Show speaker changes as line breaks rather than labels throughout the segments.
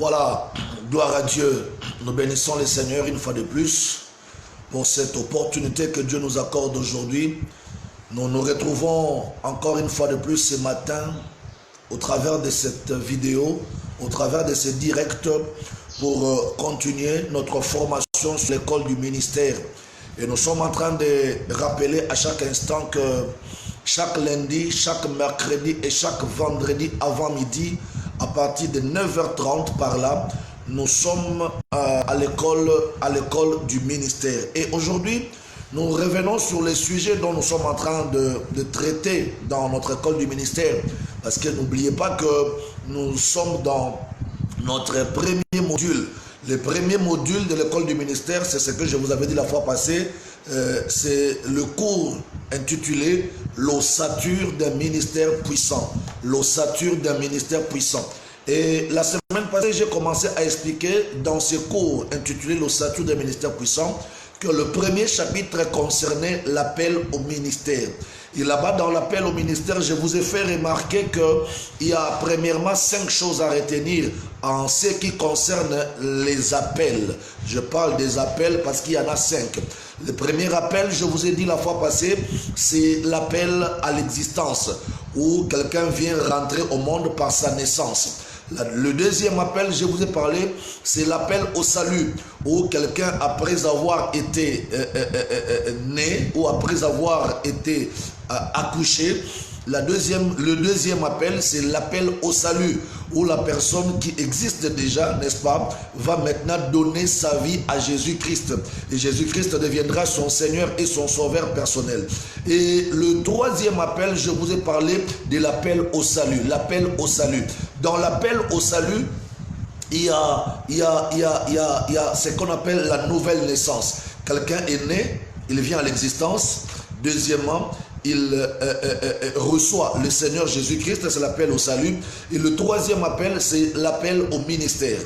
Voilà, gloire à Dieu. Nous bénissons le Seigneur une fois de plus pour cette opportunité que Dieu nous accorde aujourd'hui. Nous nous retrouvons encore une fois de plus ce matin au travers de cette vidéo, au travers de ce direct pour continuer notre formation sur l'école du ministère. Et nous sommes en train de rappeler à chaque instant que chaque lundi, chaque mercredi et chaque vendredi avant midi, à partir de 9h30 par là, nous sommes à l'école du ministère. Et aujourd'hui, nous revenons sur les sujets dont nous sommes en train de traiter dans notre école du ministère. Parce que n'oubliez pas que nous sommes dans notre premier module. Le premier module de l'école du ministère, c'est ce que je vous avais dit la fois passée, c'est le cours intitulé « L'ossature d'un ministère puissant ». L'ossature d'un ministère puissant. Et la semaine passée, j'ai commencé à expliquer dans ce cours intitulé « L'ossature d'un ministère puissant » que le premier chapitre concernait l'appel au ministère. Et là-bas, dans l'appel au ministère, je vous ai fait remarquer qu'il y a premièrement 5 choses à retenir en ce qui concerne les appels. Je parle des appels parce qu'il y en a 5. Le premier appel, je vous ai dit la fois passée, c'est l'appel à l'existence, où quelqu'un vient rentrer au monde par sa naissance. Le deuxième appel, je vous ai parlé, c'est l'appel au salut, où quelqu'un, après avoir été né, ou après avoir été accouché, le deuxième appel, c'est l'appel au salut, où la personne qui existe déjà, n'est-ce pas, va maintenant donner sa vie à Jésus-Christ. Et Jésus-Christ deviendra son Seigneur et son Sauveur personnel. Et le troisième appel, je vous ai parlé de l'appel au salut. L'appel au salut. Dans l'appel au salut, il y a ce qu'on appelle la nouvelle naissance. Quelqu'un est né, il vient à l'existence. Deuxièmement, il reçoit le Seigneur Jésus-Christ, c'est l'appel au salut. Et le troisième appel, c'est l'appel au ministère.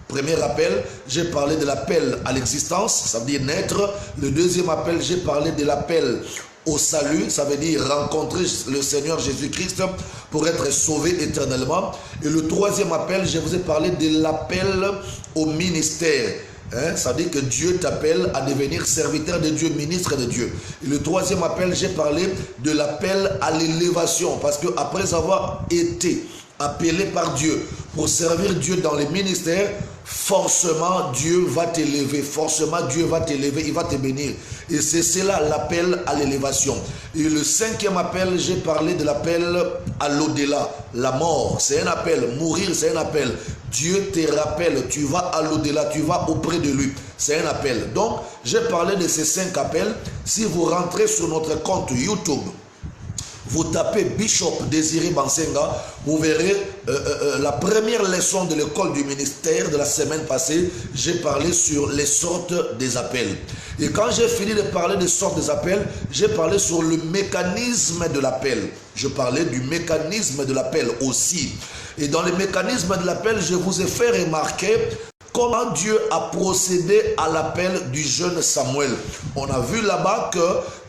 Premier appel, j'ai parlé de l'appel à l'existence, ça veut dire naître. Le deuxième appel, j'ai parlé de l'appel au salut, ça veut dire rencontrer le Seigneur Jésus-Christ pour être sauvé éternellement. Et le troisième appel, je vous ai parlé de l'appel au ministère. Ça veut dire que Dieu t'appelle à devenir serviteur de Dieu, ministre de Dieu. Et le troisième appel, j'ai parlé de l'appel à l'élévation. Parce que après avoir été appelé par Dieu pour servir Dieu dans les ministères, forcément Dieu va t'élever, forcément Dieu va t'élever, il va te bénir. Et c'est cela l'appel à l'élévation. Et le cinquième appel, j'ai parlé de l'appel à l'au-delà, la mort, c'est un appel, mourir c'est un appel. Dieu te rappelle, tu vas à l'au-delà, tu vas auprès de lui, c'est un appel. Donc, j'ai parlé de ces 5 appels. Si vous rentrez sur notre compte YouTube, vous tapez Bishop Désiré Bansenga, vous verrez la première leçon de l'école du ministère de la semaine passée, j'ai parlé sur les sortes des appels. Et quand j'ai fini de parler des sortes des appels, j'ai parlé sur le mécanisme de l'appel. Je parlais du mécanisme de l'appel aussi. Et dans le mécanisme de l'appel, je vous ai fait remarquer comment Dieu a procédé à l'appel du jeune Samuel. On a vu là-bas que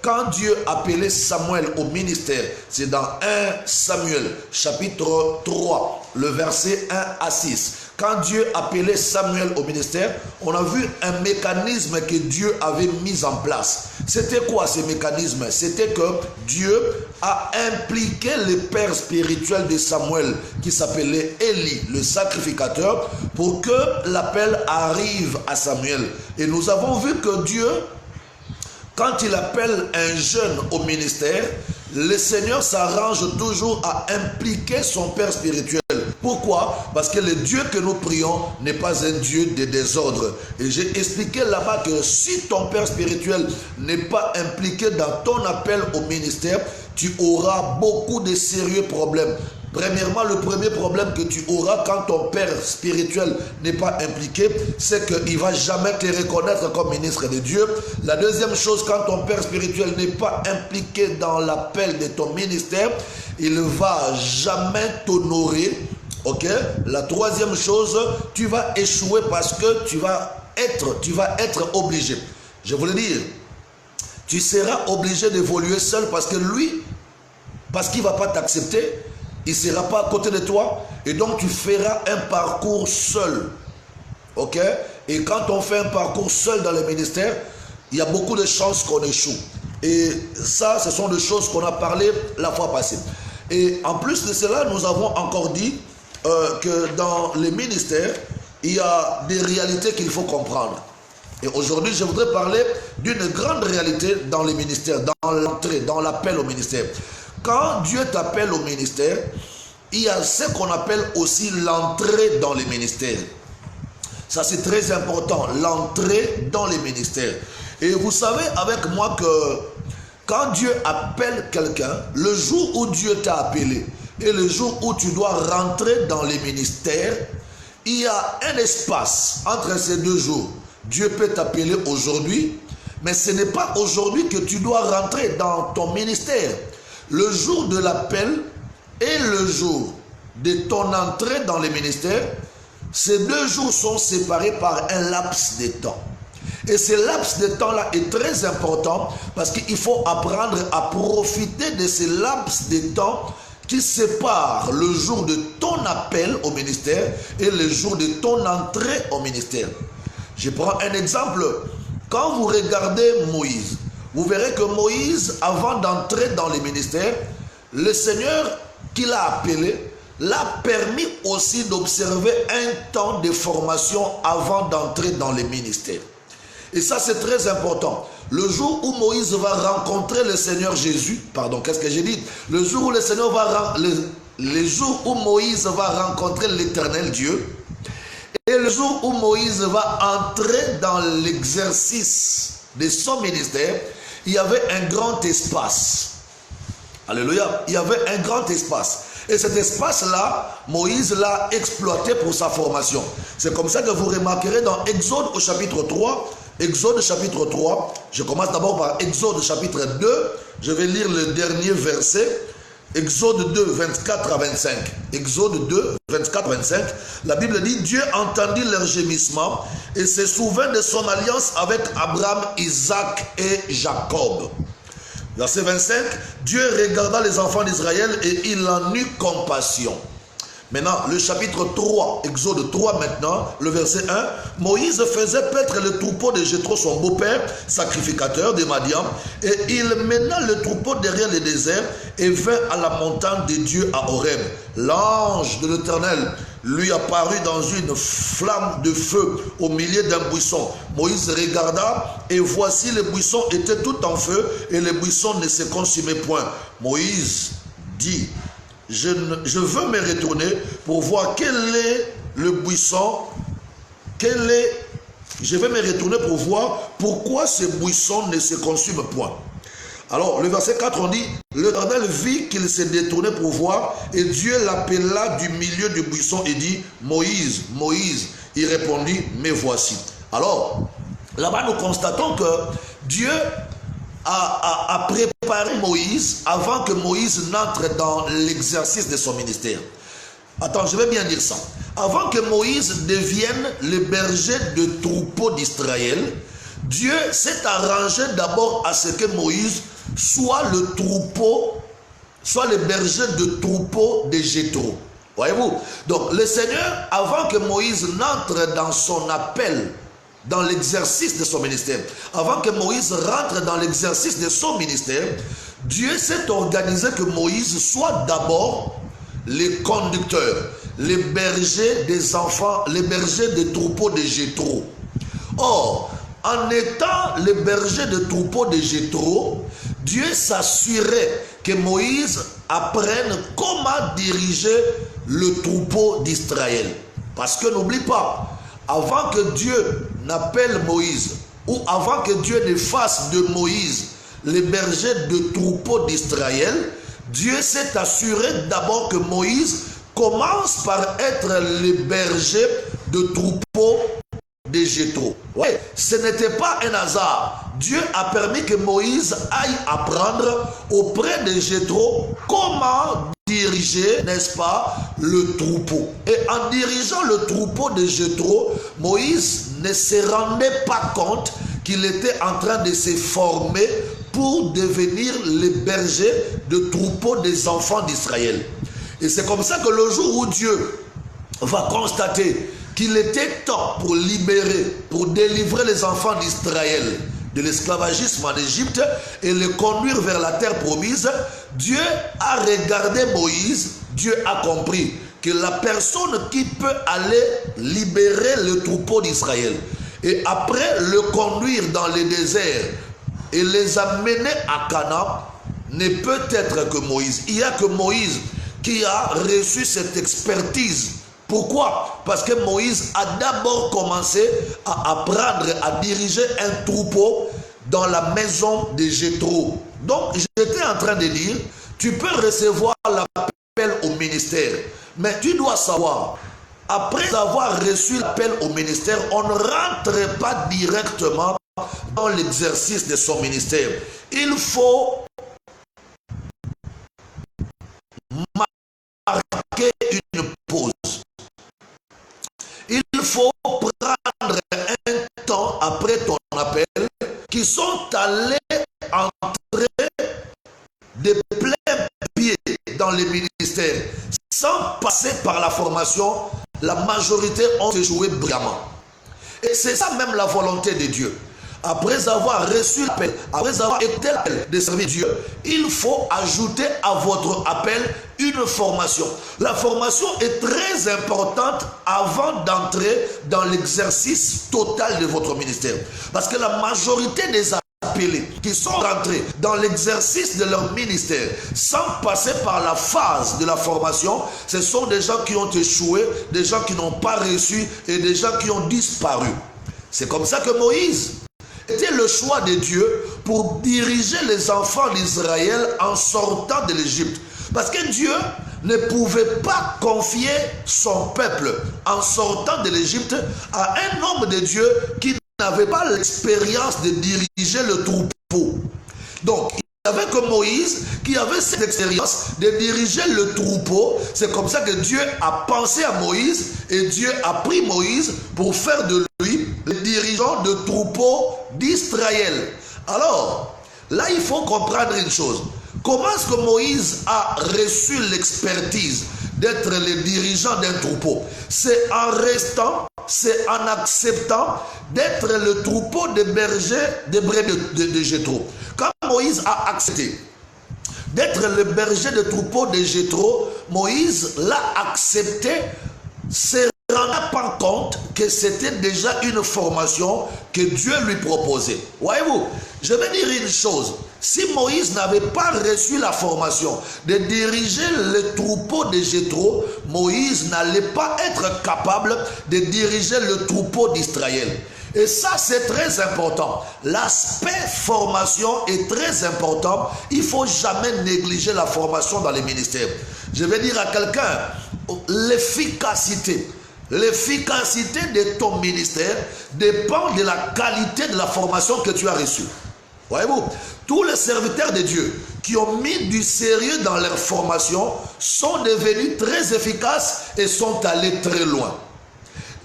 quand Dieu appelait Samuel au ministère, c'est dans 1 Samuel, chapitre 3, le verset 1 à 6. Quand Dieu appelait Samuel au ministère, on a vu un mécanisme que Dieu avait mis en place. C'était quoi ce mécanisme? C'était que Dieu a impliqué le père spirituel de Samuel, qui s'appelait Élie, le sacrificateur, pour que l'appel arrive à Samuel. Et nous avons vu que Dieu, quand il appelle un jeune au ministère, le Seigneur s'arrange toujours à impliquer son père spirituel. Pourquoi? Parce que le Dieu que nous prions n'est pas un Dieu de désordre. Et j'ai expliqué là-bas que si ton père spirituel n'est pas impliqué dans ton appel au ministère, tu auras beaucoup de sérieux problèmes. Premièrement, le premier problème que tu auras quand ton père spirituel n'est pas impliqué, c'est qu'il ne va jamais te reconnaître comme ministre de Dieu. La deuxième chose, quand ton père spirituel n'est pas impliqué dans l'appel de ton ministère, il ne va jamais t'honorer. Ok? La troisième chose, tu vas échouer parce que tu vas être obligé. Je voulais dire, tu seras obligé d'évoluer seul parce que lui, parce qu'il ne va pas t'accepter, il ne sera pas à côté de toi et donc tu feras un parcours seul. Ok? Et quand on fait un parcours seul dans le ministère, il y a beaucoup de chances qu'on échoue. Et ça, ce sont des choses qu'on a parlé la fois passée. Et en plus de cela, nous avons encore dit que dans les ministères, il y a des réalités qu'il faut comprendre. Et aujourd'hui, je voudrais parler d'une grande réalité dans les ministères, dans l'entrée, dans l'appel au ministère. Quand Dieu t'appelle au ministère, il y a ce qu'on appelle aussi l'entrée dans les ministères. Ça, c'est très important, l'entrée dans les ministères. Et vous savez avec moi que quand Dieu appelle quelqu'un, le jour où Dieu t'a appelé et le jour où tu dois rentrer dans les ministères, il y a un espace entre ces deux jours. Dieu peut t'appeler aujourd'hui, mais ce n'est pas aujourd'hui que tu dois rentrer dans ton ministère. Le jour de l'appel et le jour de ton entrée dans les ministères, ces deux jours sont séparés par un laps de temps. Et ce laps de temps-là est très important parce qu'il faut apprendre à profiter de ce laps de temps qui sépare le jour de ton appel au ministère et le jour de ton entrée au ministère. Je prends un exemple. Quand vous regardez Moïse, vous verrez que Moïse, avant d'entrer dans les ministères, le Seigneur qui l'a appelé, l'a permis aussi d'observer un temps de formation avant d'entrer dans les ministères. Et ça, c'est très important. Le jour où Moïse va rencontrer le Seigneur Jésus, pardon, qu'est-ce que j'ai dit? Le jour où le Seigneur va, le jour où Moïse va rencontrer l'Éternel Dieu, et le jour où Moïse va entrer dans l'exercice de son ministère, il y avait un grand espace. Alléluia. Il y avait un grand espace. Et cet espace-là, Moïse l'a exploité pour sa formation. C'est comme ça que vous remarquerez dans Exode au chapitre 3. Exode chapitre 3. Je commence d'abord par Exode chapitre 2. Je vais lire le dernier verset. Exode 2, 24 à 25. Exode 2, 24 à 25. La Bible dit, Dieu entendit leur gémissement et se souvint de son alliance avec Abraham, Isaac et Jacob. Verset 25, Dieu regarda les enfants d'Israël et il en eut compassion. Maintenant, le chapitre 3, Exode 3 maintenant, le verset 1, Moïse faisait paître le troupeau de Jéthro, son beau-père, sacrificateur de Madian, et il mena le troupeau derrière le désert et vint à la montagne de Dieu à Horeb. L'ange de l'Éternel lui apparut dans une flamme de feu au milieu d'un buisson. Moïse regarda et voici le buisson était tout en feu et le buisson ne se consumait point. Moïse dit, je veux me retourner pour voir quel est le buisson, je vais me retourner pour voir pourquoi ce buisson ne se consume point. Alors, le verset 4, on dit, l'Éternel vit qu'il se détournait pour voir, et Dieu l'appela du milieu du buisson et dit, Moïse, Moïse. Il répondit, me voici. Alors, là-bas, nous constatons que Dieu a préparé Moïse avant que Moïse n'entre dans l'exercice de son ministère. Attends, je vais bien dire ça. Avant que Moïse devienne le berger de troupeau d'Israël, Dieu s'est arrangé d'abord à ce que Moïse soit le troupeau, soit le berger de troupeau de Jéthro. Voyez-vous? Donc le Seigneur, avant que Moïse n'entre dans son appel, dans l'exercice de son ministère, avant que Moïse rentre dans l'exercice de son ministère, Dieu s'est organisé que Moïse soit d'abord le conducteur, le berger des enfants, le berger des troupeaux de Jéthro. Or, en étant le berger de troupeaux de Jéthro, Dieu s'assurait que Moïse apprenne comment diriger le troupeau d'Israël. Parce que n'oublie pas, avant que Dieu n'appelle Moïse, ou avant que Dieu ne fasse de Moïse le berger de troupeau d'Israël, Dieu s'est assuré d'abord que Moïse commence par être le berger de troupeau de Jéthro. Ouais, ce n'était pas un hasard. Dieu a permis que Moïse aille apprendre auprès de Jéthro comment diriger, n'est-ce pas, le troupeau. Et en dirigeant le troupeau de Jéthro, Moïse ne se rendait pas compte qu'il était en train de se former pour devenir le berger de troupeau des enfants d'Israël. Et c'est comme ça que le jour où Dieu va constater qu'il était temps pour libérer, pour délivrer les enfants d'Israël de l'esclavagisme en Égypte et les conduire vers la terre promise, Dieu a regardé Moïse, Dieu a compris que la personne qui peut aller libérer le troupeau d'Israël et après le conduire dans le désert et les amener à Canaan ne peut être que Moïse. Il n'y a que Moïse qui a reçu cette expertise. Pourquoi? Parce que Moïse a d'abord commencé à apprendre à diriger un troupeau dans la maison de Jéthro. Donc, j'étais en train de dire, tu peux recevoir l'appel au ministère, mais tu dois savoir, après avoir reçu l'appel au ministère, on ne rentre pas directement dans l'exercice de son ministère. Il faut marquer une pause. Il faut prendre un temps après ton appel qui sont allés entrer de plein pied dans les ministères sans passer par la formation. La majorité ont échoué brillamment. Et c'est ça même la volonté de Dieu. Après avoir reçu l'appel, après avoir été l'appel de servir Dieu, il faut ajouter à votre appel une formation. La formation est très importante avant d'entrer dans l'exercice total de votre ministère. Parce que la majorité des appelés qui sont rentrés dans l'exercice de leur ministère sans passer par la phase de la formation, ce sont des gens qui ont échoué, des gens qui n'ont pas reçu et des gens qui ont disparu. C'est comme ça que Moïse était le choix de Dieu pour diriger les enfants d'Israël en sortant de l'Égypte. Parce que Dieu ne pouvait pas confier son peuple en sortant de l'Égypte à un homme de Dieu qui n'avait pas l'expérience de diriger le troupeau. Donc, il n'y avait que Moïse qui avait cette expérience de diriger le troupeau. C'est comme ça que Dieu a pensé à Moïse et Dieu a pris Moïse pour faire de lui le dirigeant de troupeau d'Israël. Alors, là, il faut comprendre une chose. Comment est-ce que Moïse a reçu l'expertise d'être le dirigeant d'un troupeau? C'est en restant, c'est en acceptant d'être le troupeau des bergers des brebis de Jéthro. Quand Moïse a accepté d'être le berger de troupeau de Jéthro, Moïse l'a accepté, se rendant pas compte que c'était déjà une formation que Dieu lui proposait. Voyez-vous, je vais dire une chose. Si Moïse n'avait pas reçu la formation de diriger le troupeau de Jéthro, Moïse n'allait pas être capable de diriger le troupeau d'Israël. Et ça, c'est très important. L'aspect formation est très important. Il ne faut jamais négliger la formation dans les ministères. Je vais dire à quelqu'un, l'efficacité de ton ministère dépend de la qualité de la formation que tu as reçue. Voyez-vous, tous les serviteurs de Dieu qui ont mis du sérieux dans leur formation sont devenus très efficaces et sont allés très loin.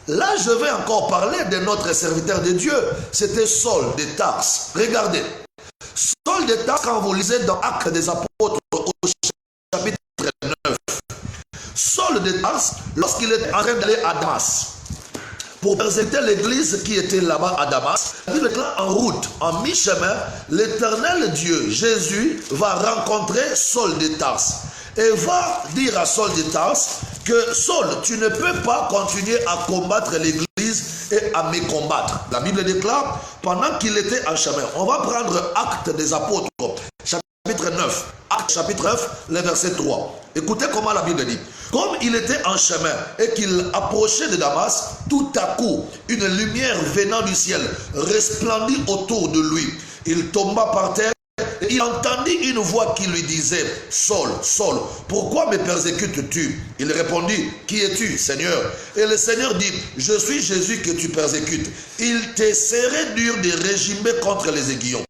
Là, je vais encore parler de notre serviteur de Dieu. C'était Saul de Tarse. Regardez. Saul de Tarse, quand vous lisez dans Actes des Apôtres au chapitre 9, Saul de Tarse, lorsqu'il était en train d'aller à Damas, pour persécuter l'église qui était là-bas à Damas, il est là en route, en mi-chemin, l'Éternel Dieu, Jésus, va rencontrer Saul de Tarse et va dire à Saul de Tarse que Saul, tu ne peux pas continuer à combattre l'église et à me combattre. La Bible déclare, pendant qu'il était en chemin, on va prendre Actes des Apôtres, chapitre 9, Actes chapitre 9, le verset 3. Écoutez comment la Bible dit. Comme il était en chemin et qu'il approchait de Damas, tout à coup, une lumière venant du ciel resplendit autour de lui. Il tomba par terre et il entendit une voix qui lui disait, « Saul, Saul, pourquoi me persécutes-tu » Il répondit, « Qui es-tu, Seigneur ?» Et le Seigneur dit, « Je suis Jésus que tu persécutes. Il te serait dur de régimer contre les aiguillons. »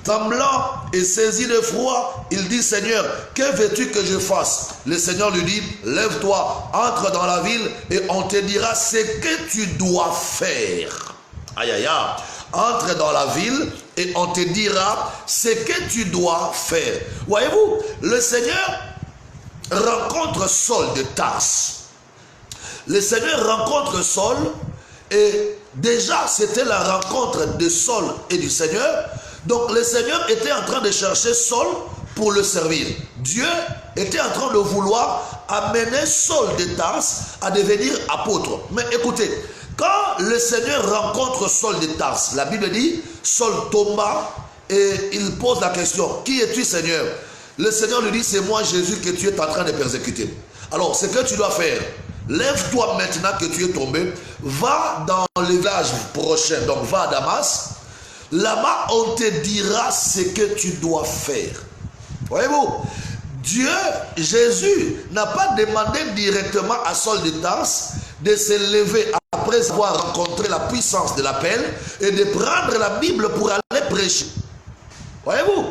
Tremblant et saisi de froid, il dit, « Seigneur, que veux-tu que je fasse ?» Le Seigneur lui dit, « Lève-toi, entre dans la ville et on te dira ce que tu dois faire. » Aïe, aïe, aïe. Entre dans la ville et on te dira ce que tu dois faire. Voyez-vous, le Seigneur rencontre Saul de Tarse. Le Seigneur rencontre Saul et déjà c'était la rencontre de Saul et du Seigneur. Donc le Seigneur était en train de chercher Saul pour le servir. Dieu était en train de vouloir amener Saul de Tarse à devenir apôtre. Mais écoutez, quand le Seigneur rencontre Saul de Tarse, la Bible dit, Saul tomba et il pose la question, qui es-tu Seigneur? Le Seigneur lui dit, c'est moi Jésus que tu es en train de persécuter. Alors, ce que tu dois faire, lève-toi maintenant que tu es tombé, va dans le village prochain, donc va à Damas. Là-bas, on te dira ce que tu dois faire. Voyez-vous, Dieu, Jésus, n'a pas demandé directement à Saul de Tarse de se lever après avoir rencontré la puissance de l'appel et de prendre la Bible pour aller prêcher. Voyez-vous,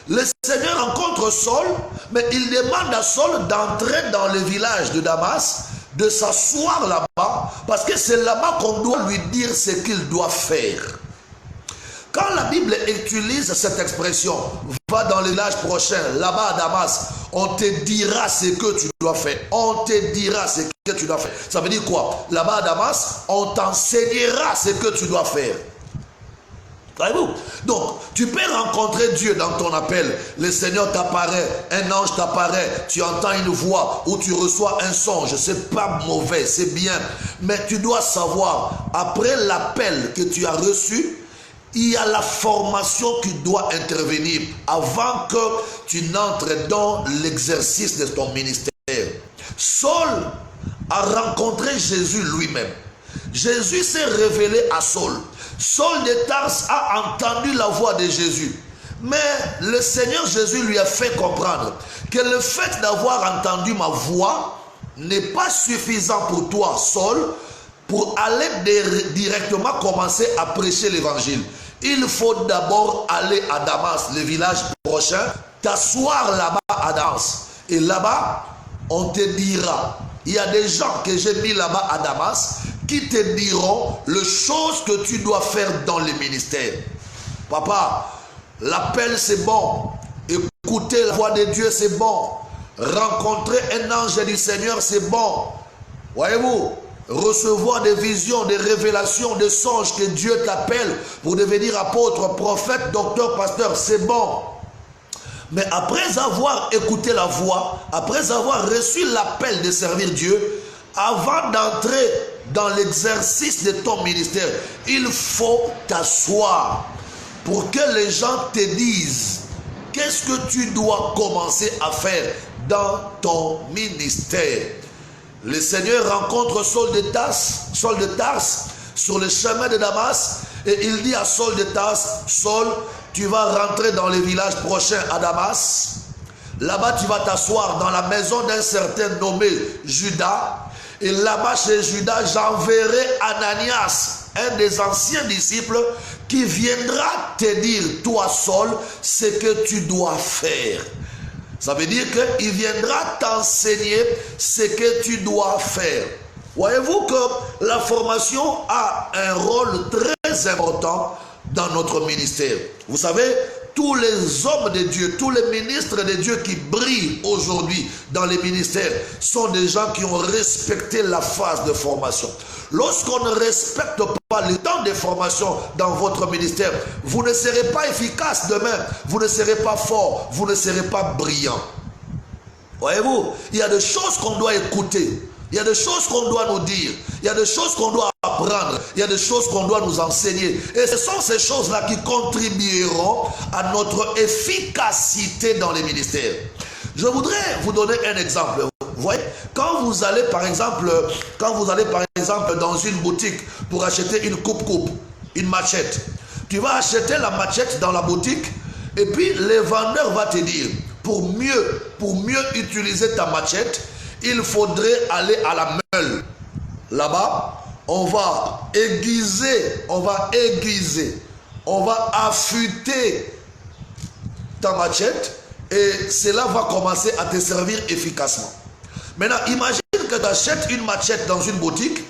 le Seigneur rencontre Saul, mais il demande à Saul d'entrer dans le village de Damas, de s'asseoir là-bas, parce que c'est là-bas qu'on doit lui dire ce qu'il doit faire. Quand la Bible utilise cette expression, va dans le village prochain, là-bas à Damas, on te dira ce que tu dois faire. On te dira ce que tu dois faire. Ça veut dire quoi? Là-bas à Damas, on t'enseignera ce que tu dois faire. Voyez-vous? Donc, tu peux rencontrer Dieu dans ton appel. Le Seigneur t'apparaît, un ange t'apparaît, tu entends une voix ou tu reçois un songe. C'est pas mauvais, c'est bien. Mais tu dois savoir, après l'appel que tu as reçu, il y a la formation qui doit intervenir avant que tu n'entres dans l'exercice de ton ministère. Saul a rencontré Jésus lui-même. Jésus s'est révélé à Saul. Saul de Tarse a entendu la voix de Jésus. Mais le Seigneur Jésus lui a fait comprendre que le fait d'avoir entendu ma voix n'est pas suffisant pour toi, Saul, pour aller directement commencer à prêcher l'évangile. Il faut d'abord aller à Damas, le village prochain, t'asseoir là-bas à Damas. Et là-bas, on te dira, il y a des gens que j'ai mis là-bas à Damas qui te diront les choses que tu dois faire dans le ministère. Papa, l'appel c'est bon. Écouter la voix de Dieu c'est bon. Rencontrer un ange du Seigneur c'est bon. Voyez-vous? Recevoir des visions, des révélations, des songes que Dieu t'appelle pour devenir apôtre, prophète, docteur, pasteur, c'est bon. Mais après avoir écouté la voix, après avoir reçu l'appel de servir Dieu, avant d'entrer dans l'exercice de ton ministère, il faut t'asseoir pour que les gens te disent qu'est-ce que tu dois commencer à faire dans ton ministère. Le Seigneur rencontre Saul de Tarse sur le chemin de Damas et il dit à Saul de Tarse, Saul, tu vas rentrer dans le village prochain à Damas. Là-bas, tu vas t'asseoir dans la maison d'un certain nommé Judas. Et là-bas, chez Judas, j'enverrai Ananias, un des anciens disciples, qui viendra te dire, toi, Saul, ce que tu dois faire. Ça veut dire qu'il viendra t'enseigner ce que tu dois faire. Voyez-vous que la formation a un rôle très important dans notre ministère. Vous savez, tous les hommes de Dieu, tous les ministres de Dieu qui brillent aujourd'hui dans les ministères sont des gens qui ont respecté la phase de formation. Lorsqu'on ne respecte pas le temps de formation dans votre ministère, vous ne serez pas efficace demain, vous ne serez pas fort, vous ne serez pas brillant. Voyez-vous, il y a des choses qu'on doit écouter, il y a des choses qu'on doit nous dire, il y a des choses qu'on doit apprendre, il y a des choses qu'on doit nous enseigner. Et ce sont ces choses-là qui contribueront à notre efficacité dans les ministères. Je voudrais vous donner un exemple. Vous voyez, quand vous allez par exemple dans une boutique pour acheter une coupe, une machette, tu vas acheter la machette dans la boutique et puis le vendeur va te dire, pour mieux utiliser ta machette, il faudrait aller à la meule. Là-bas, on va aiguiser, on va affûter ta machette et cela va commencer à te servir efficacement. Maintenant, imagine que tu achètes une machette dans une boutique,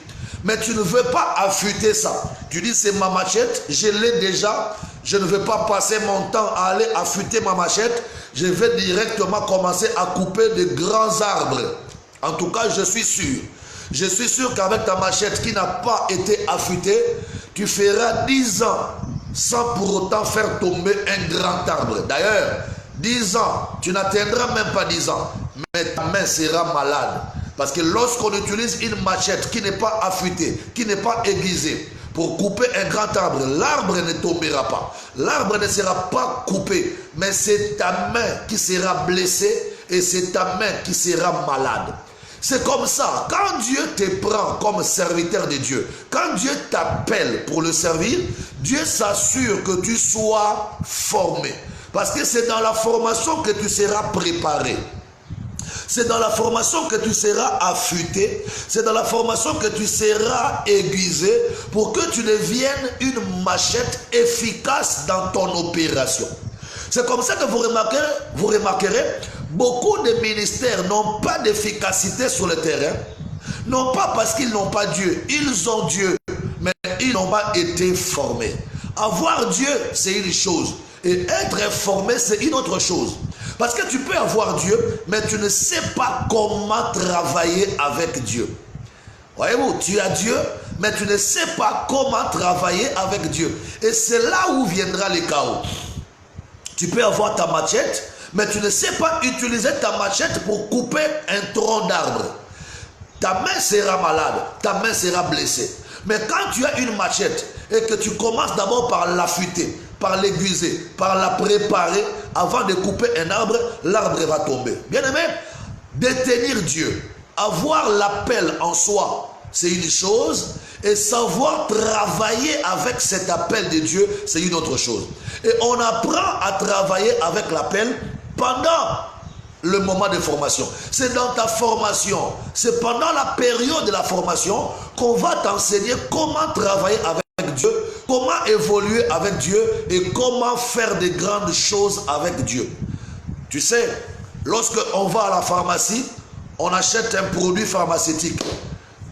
mais tu ne veux pas affûter ça. Tu dis, c'est ma machette, je l'ai déjà, je ne vais pas passer mon temps à aller affûter ma machette, je vais directement commencer à couper de grands arbres. En tout cas, je suis sûr. Je suis sûr qu'avec ta machette qui n'a pas été affûtée, tu feras 10 ans sans pour autant faire tomber un grand arbre. D'ailleurs, 10 ans, tu n'atteindras même pas 10 ans, mais ta main sera malade. Parce que lorsqu'on utilise une machette qui n'est pas affûtée, qui n'est pas aiguisée, pour couper un grand arbre, l'arbre ne tombera pas. L'arbre ne sera pas coupé, mais c'est ta main qui sera blessée et c'est ta main qui sera malade. C'est comme ça, quand Dieu te prend comme serviteur de Dieu, quand Dieu t'appelle pour le servir, Dieu s'assure que tu sois formé. Parce que c'est dans la formation que tu seras préparé. C'est dans la formation que tu seras affûté. C'est dans la formation que tu seras aiguisé pour que tu deviennes une machette efficace dans ton opération. C'est comme ça que vous remarquerez, beaucoup de ministères n'ont pas d'efficacité sur le terrain. Non pas parce qu'ils n'ont pas Dieu. Ils ont Dieu, mais ils n'ont pas été formés. Avoir Dieu, c'est une chose. Et être formé, c'est une autre chose. Parce que tu peux avoir Dieu, mais tu ne sais pas comment travailler avec Dieu. Voyez-vous, tu as Dieu, mais tu ne sais pas comment travailler avec Dieu. Et c'est là où viendra le chaos. Tu peux avoir ta machette, mais tu ne sais pas utiliser ta machette pour couper un tronc d'arbre. Ta main sera malade, ta main sera blessée. Mais quand tu as une machette et que tu commences d'abord par l'affûter, par l'aiguiser, par la préparer, avant de couper un arbre, l'arbre va tomber. Bien aimé, détenir Dieu, avoir l'appel en soi, c'est une chose, et savoir travailler avec cet appel de Dieu, c'est une autre chose. Et on apprend à travailler avec l'appel pendant le moment de formation. C'est dans ta formation, c'est pendant la période de la formation qu'on va t'enseigner comment travailler avec Dieu, comment évoluer avec Dieu et comment faire de grandes choses avec Dieu. Tu sais, lorsque on va à la pharmacie, on achète un produit pharmaceutique.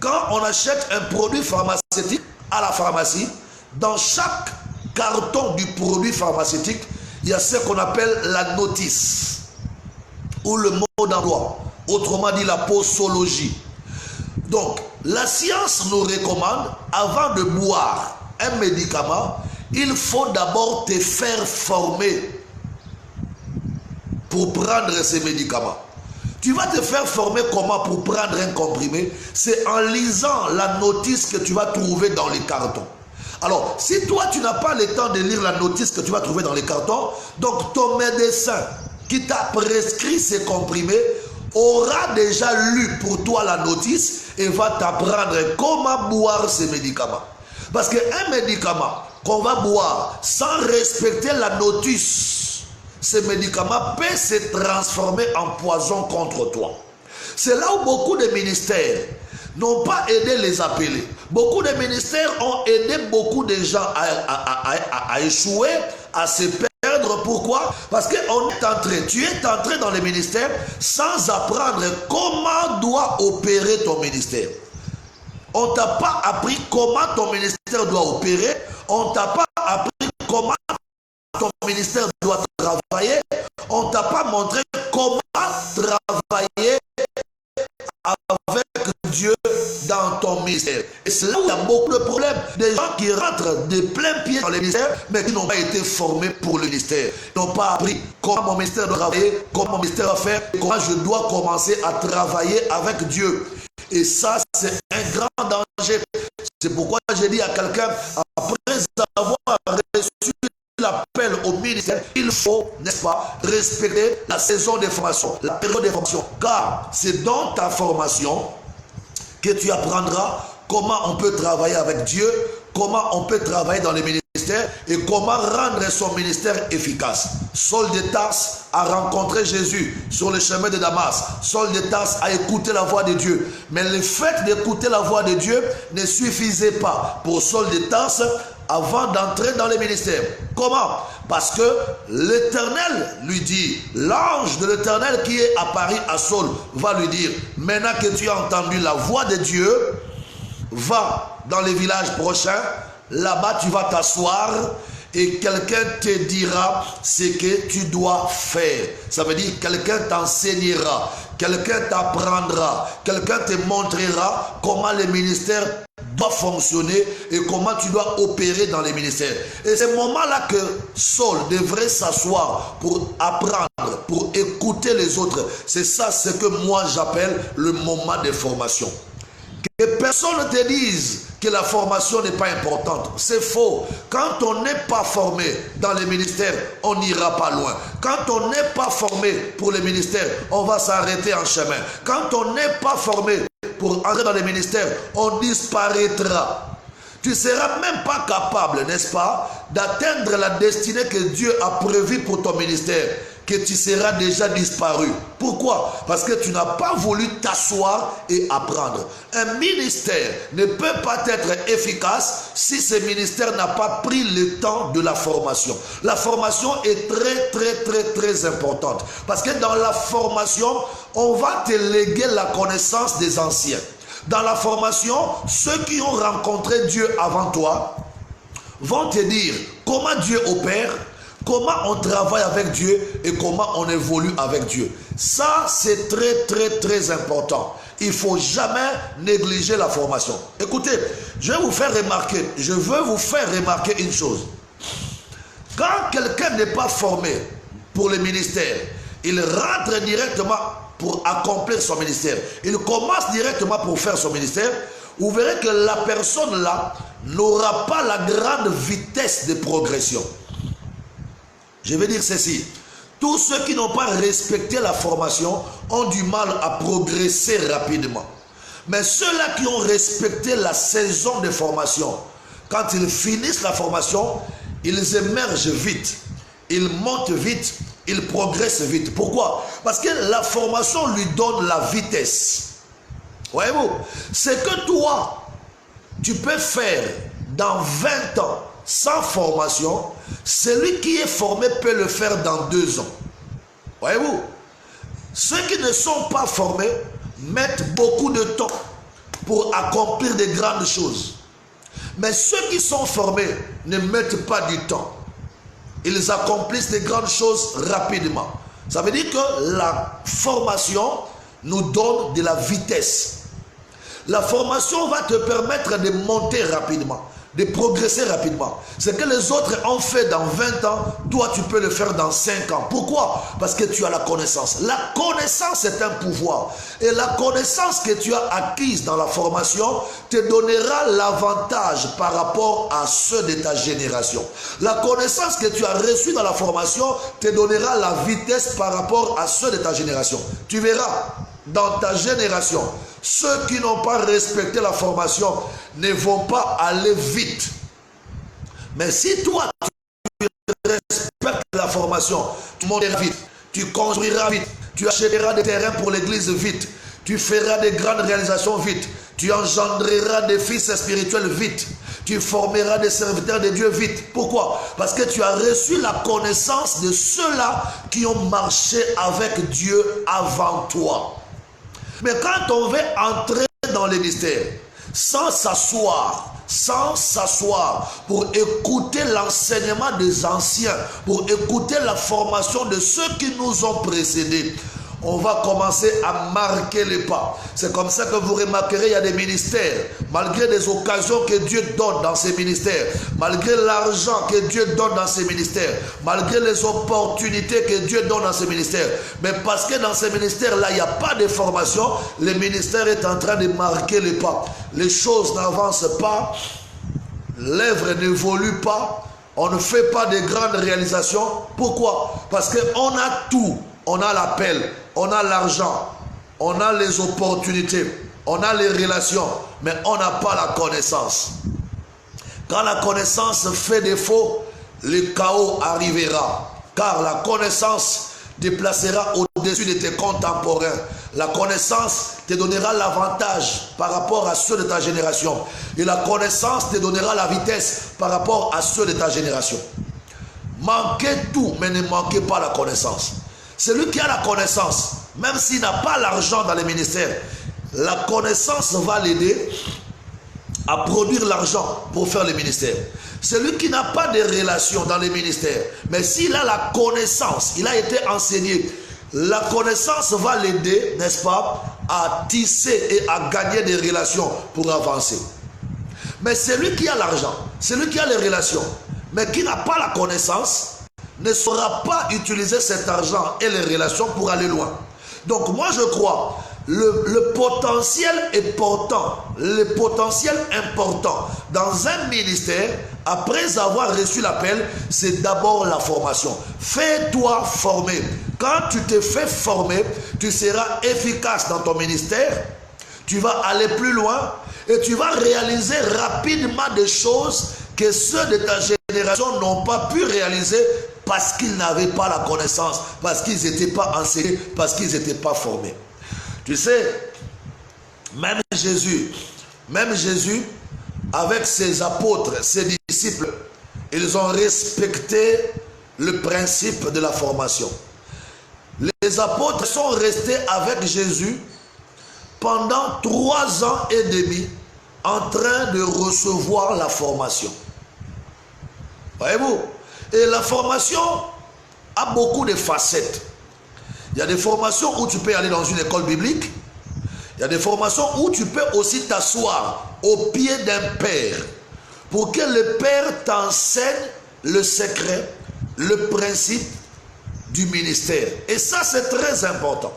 Quand on achète un produit pharmaceutique à la pharmacie, dans chaque carton du produit pharmaceutique, il y a ce qu'on appelle la notice ou le mot d'emploi, autrement dit la posologie. Donc, la science nous recommande, avant de boire un médicament, il faut d'abord te faire former pour prendre ces médicaments. Tu vas te faire former comment pour prendre un comprimé? C'est en lisant la notice que tu vas trouver dans les cartons. Alors, si toi, tu n'as pas le temps de lire la notice que tu vas trouver dans les cartons, donc ton médecin qui t'a prescrit ces comprimés aura déjà lu pour toi la notice et va t'apprendre comment boire ces médicaments. Parce qu'un médicament qu'on va boire sans respecter la notice, ce médicament peut se transformer en poison contre toi. C'est là où beaucoup de ministères n'ont pas aidé les appelés. Beaucoup de ministères ont aidé beaucoup de gens à échouer, à se perdre. Pourquoi? Parce que tu es entré dans le ministère sans apprendre comment doit opérer ton ministère. On ne t'a pas appris comment ton ministère doit opérer. On ne t'a pas appris comment ton ministère doit travailler. On ne t'a pas montré comment travailler avec Dieu dans ton ministère. Et c'est là où il y a beaucoup de problèmes. Des gens qui rentrent de plein pied dans le ministère, mais qui n'ont pas été formés pour le ministère. Ils n'ont pas appris comment mon ministère doit travailler, comment mon ministère doit faire, comment je dois commencer à travailler avec Dieu. Et ça, c'est un grand danger. C'est pourquoi j'ai dit à quelqu'un, après avoir reçu l'appel au ministère, il faut, n'est-ce pas, respecter la saison de formation, la période de formation. Car c'est dans ta formation que tu apprendras comment on peut travailler avec Dieu, comment on peut travailler dans les ministères et comment rendre son ministère efficace. Saul de Tarse a rencontré Jésus sur le chemin de Damas. Saul de Tarse a écouté la voix de Dieu. Mais le fait d'écouter la voix de Dieu ne suffisait pas pour Saul de Tarse avant d'entrer dans le ministère. Comment? Parce que l'Éternel lui dit, l'ange de l'Éternel qui est apparu à Saul va lui dire, maintenant que tu as entendu la voix de Dieu, va dans les villages prochains, là-bas tu vas t'asseoir et quelqu'un te dira ce que tu dois faire. Ça veut dire quelqu'un t'enseignera, quelqu'un t'apprendra, quelqu'un te montrera comment le ministère doit fonctionner et comment tu dois opérer dans les ministères. Et c'est ce moment-là que Saul devrait s'asseoir pour apprendre, pour écouter les autres. C'est ça ce que moi j'appelle le moment de formation. Que personne ne te dise que la formation n'est pas importante. C'est faux. Quand on n'est pas formé dans les ministères, on n'ira pas loin. Quand on n'est pas formé pour les ministères, on va s'arrêter en chemin. Quand on n'est pas formé pour entrer dans les ministères, on disparaîtra. Tu ne seras même pas capable, n'est-ce pas, d'atteindre la destinée que Dieu a prévue pour ton ministère, que tu seras déjà disparu. Pourquoi? Parce que tu n'as pas voulu t'asseoir et apprendre. Un ministère ne peut pas être efficace si ce ministère n'a pas pris le temps de la formation. La formation est très importante. Parce que dans la formation, on va te léguer la connaissance des anciens. Dans la formation, ceux qui ont rencontré Dieu avant toi vont te dire comment Dieu opère, comment on travaille avec Dieu et comment on évolue avec Dieu. Ça, c'est très important. Il ne faut jamais négliger la formation. Écoutez, je veux vous faire remarquer une chose. Quand quelqu'un n'est pas formé pour le ministère, il rentre directement pour accomplir son ministère. Il commence directement pour faire son ministère. Vous verrez que la personne là n'aura pas la grande vitesse de progression. Je vais dire ceci. Tous ceux qui n'ont pas respecté la formation ont du mal à progresser rapidement. Mais ceux-là qui ont respecté la saison de formation, quand ils finissent la formation, ils émergent vite, ils montent vite, ils progressent vite. Pourquoi? Parce que la formation lui donne la vitesse. Voyez-vous? Ce que toi, tu peux faire dans 20 ans sans formation, celui qui est formé peut le faire dans 2 ans. Voyez-vous? Ceux qui ne sont pas formés mettent beaucoup de temps pour accomplir de grandes choses. Mais ceux qui sont formés ne mettent pas du temps. Ils accomplissent de grandes choses rapidement. Ça veut dire que la formation nous donne de la vitesse. La formation va te permettre de monter rapidement, de progresser rapidement. Ce que les autres ont fait dans 20 ans, toi tu peux le faire dans 5 ans. Pourquoi? Parce que tu as la connaissance. La connaissance est un pouvoir. Et la connaissance que tu as acquise dans la formation te donnera l'avantage par rapport à ceux de ta génération. La connaissance que tu as reçue dans la formation te donnera la vitesse par rapport à ceux de ta génération. Tu verras, dans ta génération, ceux qui n'ont pas respecté la formation ne vont pas aller vite. Mais si toi, tu respectes la formation, tu monteras vite, tu construiras vite, tu achèteras des terrains pour l'église vite, tu feras des grandes réalisations vite, tu engendreras des fils spirituels vite, tu formeras des serviteurs de Dieu vite. Pourquoi? Parce que tu as reçu la connaissance de ceux-là qui ont marché avec Dieu avant toi. Mais quand on veut entrer dans le ministère sans s'asseoir pour écouter l'enseignement des anciens, pour écouter la formation de ceux qui nous ont précédés, on va commencer à marquer les pas. C'est comme ça que vous remarquerez, il y a des ministères, malgré des occasions que Dieu donne dans ces ministères, malgré l'argent que Dieu donne dans ces ministères, malgré les opportunités que Dieu donne dans ces ministères, mais parce que dans ces ministères-là, il n'y a pas de formation, le ministère est en train de marquer les pas. Les choses n'avancent pas, l'œuvre n'évolue pas, on ne fait pas de grandes réalisations. Pourquoi? Parce qu'on a tout. On a l'appel, on a l'argent, on a les opportunités, on a les relations, mais on n'a pas la connaissance. Quand la connaissance fait défaut, le chaos arrivera. Car la connaissance te placera au-dessus de tes contemporains. La connaissance te donnera l'avantage par rapport à ceux de ta génération. Et la connaissance te donnera la vitesse par rapport à ceux de ta génération. Manquez tout, mais ne manquez pas la connaissance. Celui qui a la connaissance, même s'il n'a pas l'argent dans les ministères, la connaissance va l'aider à produire l'argent pour faire le ministère. Celui qui n'a pas de relation dans les ministères, mais s'il a la connaissance, il a été enseigné, la connaissance va l'aider, n'est-ce pas, à tisser et à gagner des relations pour avancer. Mais celui qui a l'argent, celui qui a les relations, mais qui n'a pas la connaissance, ne saura pas utiliser cet argent et les relations pour aller loin. Donc moi je crois, le potentiel important dans un ministère, après avoir reçu l'appel, c'est d'abord la formation. Fais-toi former. Quand tu te fais former, tu seras efficace dans ton ministère, tu vas aller plus loin et tu vas réaliser rapidement des choses que ceux de ta génération n'ont pas pu réaliser parce qu'ils n'avaient pas la connaissance, parce qu'ils n'étaient pas enseignés, parce qu'ils n'étaient pas formés. Tu sais, même Jésus, avec ses apôtres, ses disciples, ils ont respecté le principe de la formation. Les apôtres sont restés avec Jésus pendant 3 ans et demi en train de recevoir la formation. Voyez-vous? Et la formation a beaucoup de facettes. Il y a des formations où tu peux aller dans une école biblique. Il y a des formations où tu peux aussi t'asseoir au pied d'un père pour que le père t'enseigne le secret, le principe du ministère. Et ça, c'est très important.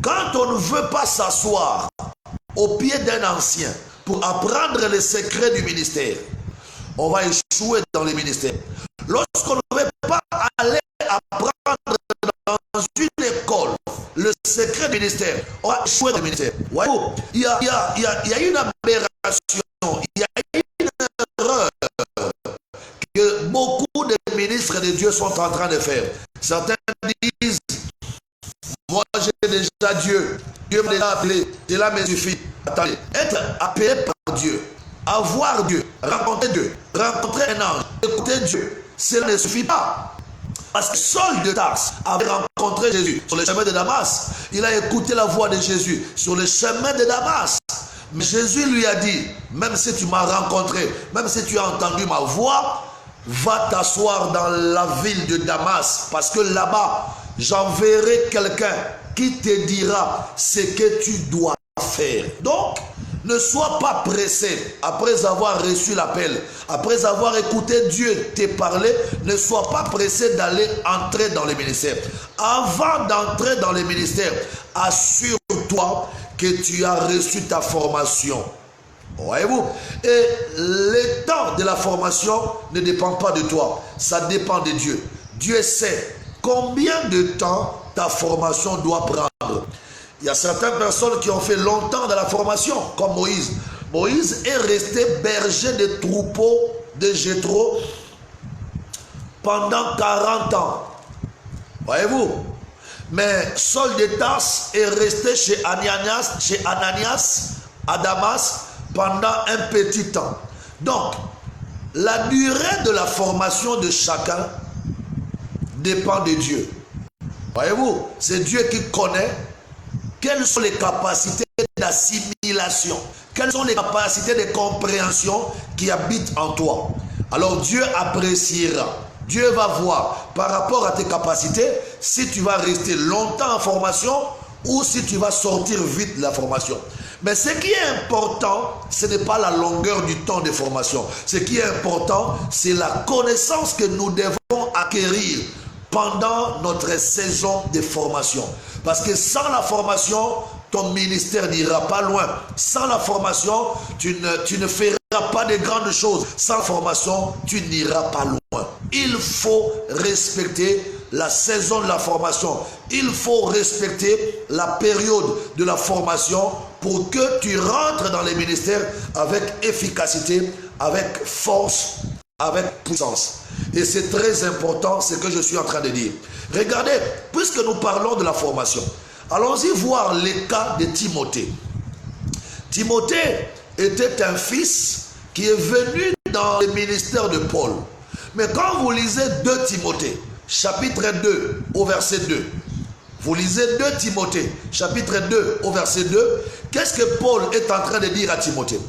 Quand on ne veut pas s'asseoir au pied d'un ancien pour apprendre les secrets du ministère, on va échouer dans les ministères. Lorsqu'on ne veut pas aller apprendre dans une école le secret du ministère, on va échouer dans le ministère. Voyez-vous, il y a une aberration, il y a une erreur que beaucoup de ministres de Dieu sont en train de faire. Certains disent, moi j'ai déjà Dieu m'a déjà appelé, cela me suffit. Attendez, être appelé par Dieu, avoir Dieu, rencontrer un ange, écouter Dieu, cela ne suffit pas. Parce que Saul de Tarse avait rencontré Jésus sur le chemin de Damas. Il a écouté la voix de Jésus sur le chemin de Damas. Mais Jésus lui a dit, même si tu m'as rencontré, même si tu as entendu ma voix, va t'asseoir dans la ville de Damas. Parce que là-bas, j'enverrai quelqu'un qui te dira ce que tu dois faire. Donc, ne sois pas pressé après avoir reçu l'appel, après avoir écouté Dieu te parler, ne sois pas pressé d'aller entrer dans les ministères. Avant d'entrer dans les ministères, assure-toi que tu as reçu ta formation. Voyez-vous? Et le temps de la formation ne dépend pas de toi, ça dépend de Dieu. Dieu sait combien de temps ta formation doit prendre. Il y a certaines personnes qui ont fait longtemps dans la formation, comme Moïse. Moïse est resté berger de troupeaux de Jéthro pendant 40 ans. Voyez-vous? Mais Saul de Tarse est resté chez Ananias, à Damas, pendant un petit temps. Donc, la durée de la formation de chacun dépend de Dieu. Voyez-vous? C'est Dieu qui connaît quelles sont les capacités d'assimilation, quelles sont les capacités de compréhension qui habitent en toi. Alors Dieu appréciera, Dieu va voir par rapport à tes capacités si tu vas rester longtemps en formation ou si tu vas sortir vite de la formation. Mais ce qui est important, ce n'est pas la longueur du temps de formation. Ce qui est important, c'est la connaissance que nous devons acquérir pendant notre saison de formation. Parce que sans la formation, ton ministère n'ira pas loin. Sans la formation, tu ne feras pas de grandes choses. Sans formation, tu n'iras pas loin. Il faut respecter la saison de la formation. Il faut respecter la période de la formation pour que tu rentres dans les ministères avec efficacité, avec force, avec puissance. Et c'est très important ce que je suis en train de dire. Regardez, puisque nous parlons de la formation, allons-y voir le cas de Timothée. Timothée était un fils qui est venu dans le ministère de Paul. Mais quand vous lisez 2 Timothée, chapitre 2 au verset 2, vous lisez 2 Timothée, chapitre 2 au verset 2, qu'est-ce que Paul est en train de dire à Timothée?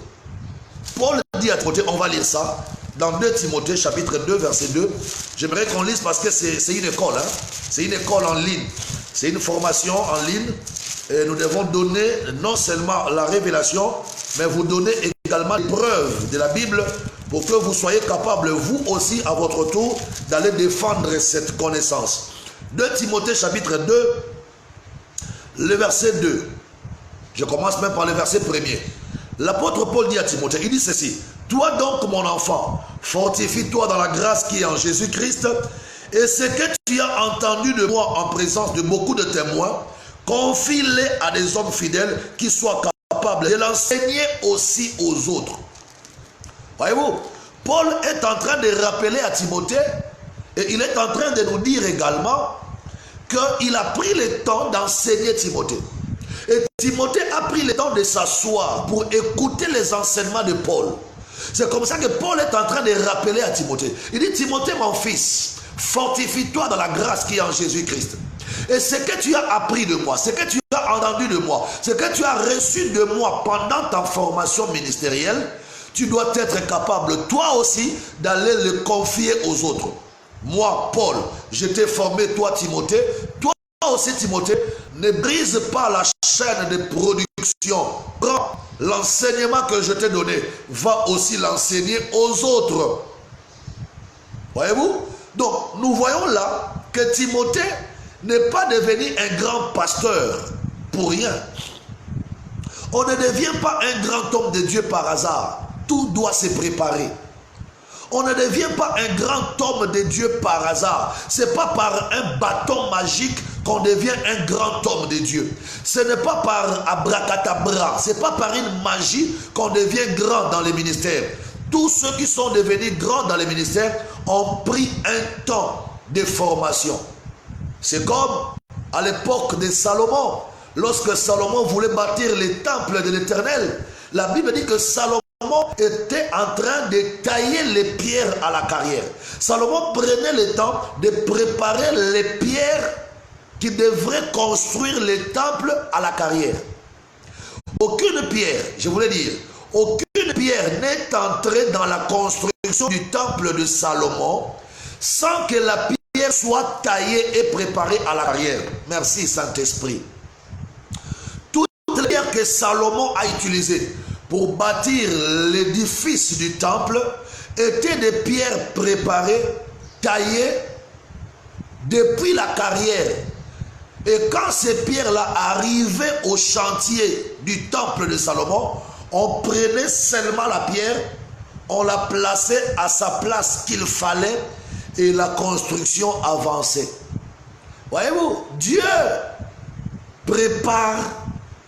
Paul dit à Timothée, on va lire ça, dans 2 Timothée chapitre 2 verset 2. J'aimerais qu'on lise parce que c'est une école. Hein? C'est une école en ligne. C'est une formation en ligne. Et nous devons donner non seulement la révélation, mais vous donner également les preuves de la Bible pour que vous soyez capables, vous aussi, à votre tour, d'aller défendre cette connaissance. 2 Timothée chapitre 2, le verset 2. Je commence même par le verset 1er. L'apôtre Paul dit à Timothée, il dit ceci: toi donc, mon enfant, fortifie-toi dans la grâce qui est en Jésus-Christ, et ce que tu as entendu de moi en présence de beaucoup de témoins, confie-les à des hommes fidèles qui soient capables de l'enseigner aussi aux autres. Voyez-vous, Paul est en train de rappeler à Timothée, et il est en train de nous dire également qu'il a pris le temps d'enseigner Timothée. Et Timothée a pris le temps de s'asseoir pour écouter les enseignements de Paul. C'est comme ça que Paul est en train de rappeler à Timothée. Il dit: Timothée, mon fils, fortifie-toi dans la grâce qui est en Jésus-Christ. Et ce que tu as appris de moi, ce que tu as entendu de moi, ce que tu as reçu de moi pendant ta formation ministérielle, tu dois être capable, toi aussi, d'aller le confier aux autres. Moi, Paul, je t'ai formé, toi, Timothée. Toi aussi, Timothée, ne brise pas la chaîne de production. Prends l'enseignement que je t'ai donné, va aussi l'enseigner aux autres. Voyez-vous? Donc, nous voyons là que Timothée n'est pas devenu un grand pasteur pour rien. On ne devient pas un grand homme de Dieu par hasard. Tout doit se préparer. On ne devient pas un grand homme de Dieu par hasard. Ce n'est pas par un bâton magique qu'on devient un grand homme de Dieu. Ce n'est pas par abracadabra. Ce n'est pas par une magie qu'on devient grand dans les ministères. Tous ceux qui sont devenus grands dans les ministères ont pris un temps de formation. C'est comme à l'époque de Salomon. Lorsque Salomon voulait bâtir les temples de l'Éternel, la Bible dit que Salomon était en train de tailler les pierres à la carrière. Salomon prenait le temps de préparer les pierres qui devraient construire les temples à la carrière. Aucune pierre, je voulais dire, aucune pierre n'est entrée dans la construction du temple de Salomon sans que la pierre soit taillée et préparée à la carrière. Merci Saint-Esprit. Toutes les pierres que Salomon a utilisées pour bâtir l'édifice du temple étaient des pierres préparées, taillées depuis la carrière. Et quand ces pierres-là arrivaient au chantier du temple de Salomon, on prenait seulement la pierre, on la plaçait à sa place qu'il fallait et la construction avançait. Voyez-vous, Dieu prépare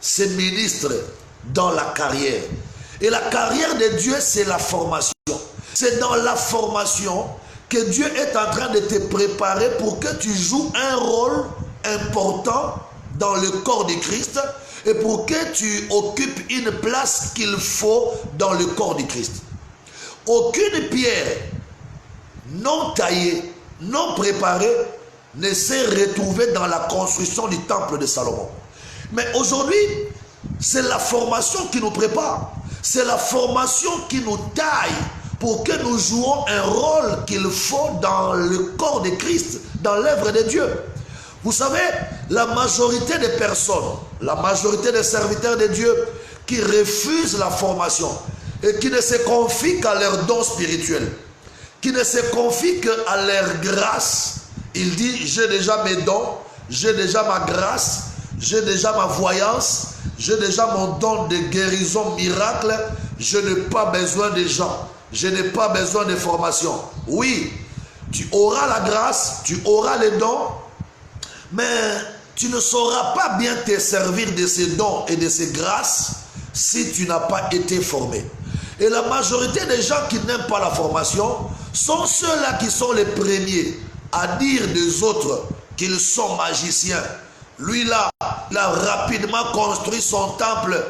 ses ministres dans la carrière. Et la carrière de Dieu, c'est la formation. C'est dans la formation que Dieu est en train de te préparer pour que tu joues un rôle important dans le corps de Christ et pour que tu occupes une place qu'il faut dans le corps de Christ. Aucune pierre non taillée, non préparée ne s'est retrouvée dans la construction du temple de Salomon. Mais aujourd'hui, c'est la formation qui nous prépare. C'est la formation qui nous taille pour que nous jouons un rôle qu'il faut dans le corps de Christ, dans l'œuvre de Dieu. Vous savez, la majorité des personnes, la majorité des serviteurs de Dieu qui refusent la formation et qui ne se confient qu'à leurs dons spirituels, qui ne se confient qu'à leur grâce. Il dit, j'ai déjà mes dons, j'ai déjà ma grâce, j'ai déjà ma voyance, j'ai déjà mon don de guérison miracle, je n'ai pas besoin de gens, je n'ai pas besoin de formation. Oui, tu auras la grâce, tu auras les dons, mais tu ne sauras pas bien te servir de ces dons et de ces grâces si tu n'as pas été formé. Et la majorité des gens qui n'aiment pas la formation sont ceux-là qui sont les premiers à dire des autres qu'ils sont magiciens. Lui là, il a rapidement construit son temple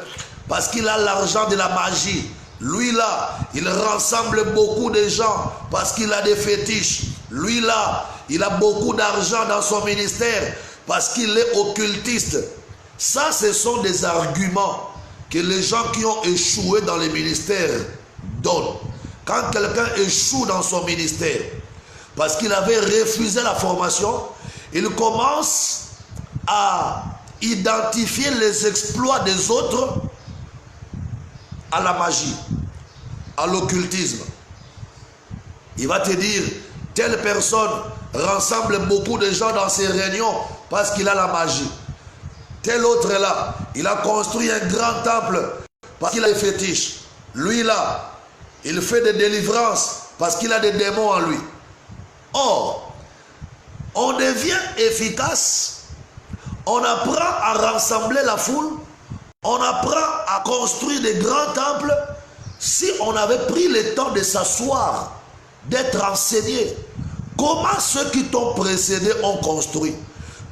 parce qu'il a l'argent de la magie. Lui là, il rassemble beaucoup de gens parce qu'il a des fétiches. Lui là, il a beaucoup d'argent dans son ministère parce qu'il est occultiste. Ça, ce sont des arguments que les gens qui ont échoué dans les ministères donnent. quand quelqu'un échoue dans son ministère, parce qu'il avait refusé la formation, il commence à identifier les exploits des autres à la magie, à l'occultisme. Il va te dire, telle personne rassemble beaucoup de gens dans ses réunions parce qu'il a la magie. Tel autre est là, il a construit un grand temple parce qu'il a des fétiches. Lui là, il fait des délivrances parce qu'il a des démons en lui. Or, on devient efficace, on apprend à rassembler la foule, on apprend à construire des grands temples si on avait pris le temps de s'asseoir, d'être enseigné. Comment ceux qui t'ont précédé ont construit?